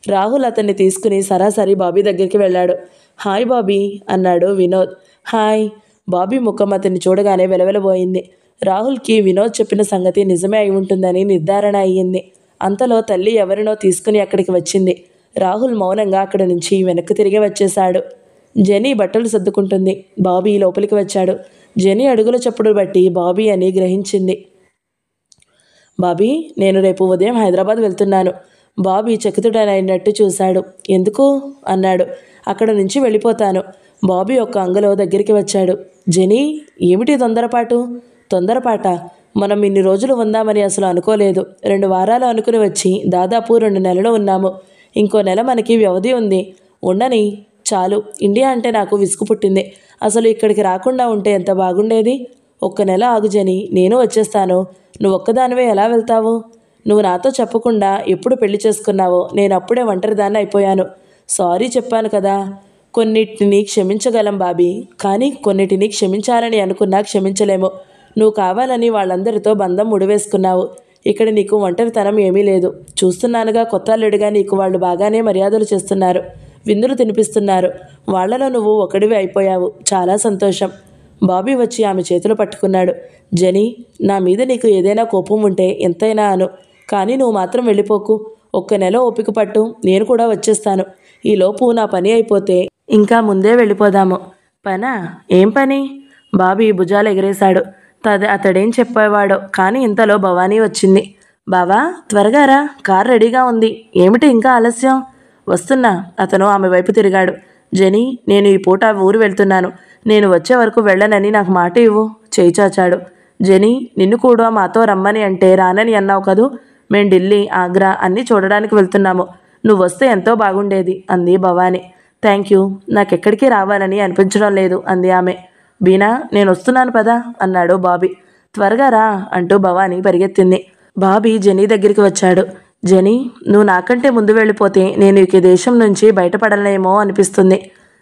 రాహుల్ అతన్ని తీసుకుని సరాసరి బాబీ దగ్గరికి వెళ్ళాడు. హాయ్ బాబీ అన్నాడు వినోద్. హాయ్. బాబీ ముఖం అతన్ని చూడగానే వెలవెలబోయింది. రాహుల్కి వినోద్ చెప్పిన సంగతి నిజమే అయి ఉంటుందని నిర్ధారణ అయ్యింది. అంతలో తల్లి ఎవరినో తీసుకుని అక్కడికి వచ్చింది. రాహుల్ మౌనంగా అక్కడి నుంచి వెనక్కి తిరిగి వచ్చేశాడు. జెనీ బట్టలు సర్దుకుంటుంది. బాబీ లోపలికి వచ్చాడు. జెనీ అడుగుల చప్పుడు బట్టి బాబీ అని గ్రహించింది. బాబీ, నేను రేపు ఉదయం హైదరాబాద్ వెళ్తున్నాను. బాబీ చకితుడైనట్టు చూశాడు. ఎందుకు అన్నాడు. అక్కడ నుంచి వెళ్ళిపోతాను. బాబీ ఒక్క అంగలో దగ్గరికి వచ్చాడు. జెనీ, ఏమిటి తొందరపాటు? తొందరపాట? మనం ఇన్ని రోజులు ఉందామని అసలు అనుకోలేదు. 2 వారాలు అనుకుని వచ్చి దాదాపు 2 నెలలు ఉన్నాము. ఇంకో నెల మనకి వ్యవధి ఉంది. ఉండని, చాలు. ఇండియా అంటే నాకు విసుగు పుట్టింది. అసలు ఇక్కడికి రాకుండా ఉంటే ఎంత బాగుండేది. 1 నెల ఆగు జెనీ, నేను వచ్చేస్తాను. నువ్వు ఒక్కదానివే ఎలా వెళ్తావు? నువ్వు నాతో చెప్పకుండా ఎప్పుడు పెళ్లి చేసుకున్నావో నేను అప్పుడే ఒంటరిదాన్ని అయిపోయాను. సారీ చెప్పాను కదా. కొన్నిటిని క్షమించగలం బాబీ, కానీ కొన్నిటిని క్షమించాలని అనుకున్నా క్షమించలేము. నువ్వు కావాలని వాళ్ళందరితో బంధం ముడివేసుకున్నావు. ఇక్కడ నీకు ఒంటరితనం ఏమీ లేదు. చూస్తున్నానుగా, కొత్త అల్లుడిగా నీకు వాళ్ళు బాగానే మర్యాదలు చేస్తున్నారు, విందులు తినిపిస్తున్నారు. వాళ్లలో నువ్వు ఒకడివి అయిపోయావు. చాలా సంతోషం. బాబీ వచ్చి ఆమె చేతులు పట్టుకున్నాడు. జెనీ, నా మీద నీకు ఏదైనా కోపం ఉంటే ఎంతైనా అను, కానీ నువ్వు మాత్రం వెళ్ళిపోకు. 1 నెల ఓపిక పట్టు, నేను కూడా వచ్చేస్తాను. ఈలోపు నా పని అయిపోతే ఇంకా ముందే వెళ్ళిపోదాము. పనా? ఏం పని? బాబీ భుజాలు ఎగరేశాడు. అతడేం చెప్పేవాడో కానీ ఇంతలో భవానీ వచ్చింది. బావా, త్వరగా రా, కార్ రెడీగా ఉంది. ఏమిటి ఇంకా ఆలస్యం? వస్తున్నా. అతను ఆమె వైపు తిరిగాడు. జెనీ, నేను ఈ పూట ఊరు వెళ్తున్నాను. నేను వచ్చే వరకు వెళ్ళనని నాకు మాట ఇవ్వు. చేయి చాచాడు. జెనీ, నిన్ను కూడా మాతో రమ్మని అంటే రానని అన్నావు కదూ. మేం ఢిల్లీ, ఆగ్రా అన్నీ చూడడానికి వెళ్తున్నాము. నువ్వు వస్తే ఎంతో బాగుండేది అంది భవానీ. థ్యాంక్ యూ, నాకెక్కడికి రావాలని అనిపించడం లేదు అంది ఆమె. బీనా, నేను వస్తున్నాను పదా అన్నాడు బాబీ. త్వరగా రా అంటూ భవానీ పరిగెత్తింది. బాబీ జెనీ దగ్గరికి వచ్చాడు. జెనీ, నువ్వు నాకంటే ముందు వెళ్ళిపోతే నేను ఈ దేశం నుంచి బయటపడలేమో అనిపిస్తుంది.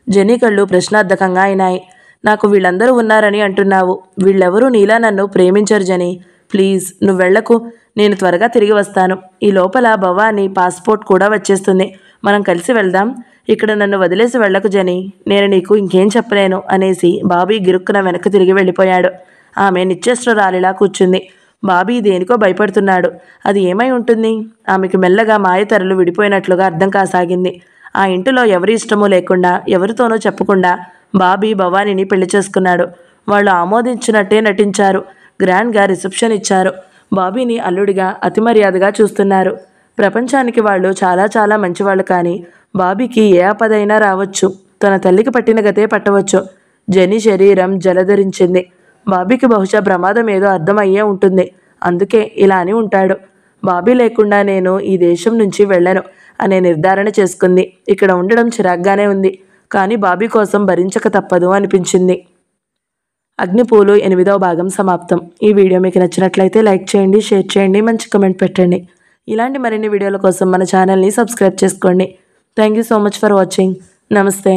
జెనీ కళ్ళు ప్రశ్నార్థకంగా అయినాయి. నాకు వీళ్ళందరూ ఉన్నారని అంటున్నావు. వీళ్ళెవరూ నీలా నన్ను ప్రేమించరు జెనీ. ప్లీజ్ నువ్వు వెళ్ళకు. నేను త్వరగా తిరిగి వస్తాను. ఈ లోపల భవానీ పాస్పోర్ట్ కూడా వచ్చేస్తుంది. మనం కలిసి వెళ్దాం. ఇక్కడ నన్ను వదిలేసి వెళ్ళకు జెనీ. నేను నీకు ఇంకేం చెప్పలేను అనేసి బాబీ గిరుక్కున వెనక్కి తిరిగి వెళ్ళిపోయాడు. ఆమె నిశ్చేష్టురాలిలా కూర్చుంది. బాబీ దేనికో భయపడుతున్నాడు. అది ఏమై ఉంటుంది? ఆమెకు మెల్లగా మాయతెరలు విడిపోయినట్లుగా అర్థం కాసాగింది. ఆ ఇంటిలో ఎవరి ఇష్టమూ లేకుండా, ఎవరితోనూ చెప్పకుండా బాబీ భవానీని పెళ్లి చేసుకున్నాడు. వాళ్ళు ఆమోదించినట్టే నటించారు. గ్రాండ్గా రిసెప్షన్ ఇచ్చారు. బాబీని అల్లుడిగా అతి మర్యాదగా చూస్తున్నారు. ప్రపంచానికి వాళ్ళు చాలా చాలా మంచివాళ్ళు. కానీ బాబీకి ఏ ఆపదైనా రావచ్చు. తన తల్లికి పట్టిన గతే పట్టవచ్చు. జెనీ శరీరం జలధరించింది. బాబీకి బహుశా ప్రమాదం ఏదో అర్థమయ్యే ఉంటుంది. అందుకే ఇలా అని ఉంటాడు. బాబీ లేకుండా నేను ఈ దేశం నుంచి వెళ్ళను అనే నిర్ధారణ చేసుకుంది. ఇక్కడ ఉండడం చిరాగ్గానే ఉంది. కానీ బాబీ కోసం భరించక తప్పదు అనిపించింది. అగ్నిపూలు 8వ భాగం సమాప్తం. ఈ వీడియో మీకు నచ్చినట్లయితే లైక్ చేయండి, షేర్ చేయండి, మంచి కమెంట్ పెట్టండి. ఇలాంటి మరిన్ని వీడియోల కోసం మన ఛానల్ని సబ్స్క్రైబ్ చేసుకోండి. Thank you so much for watching. నమస్తే.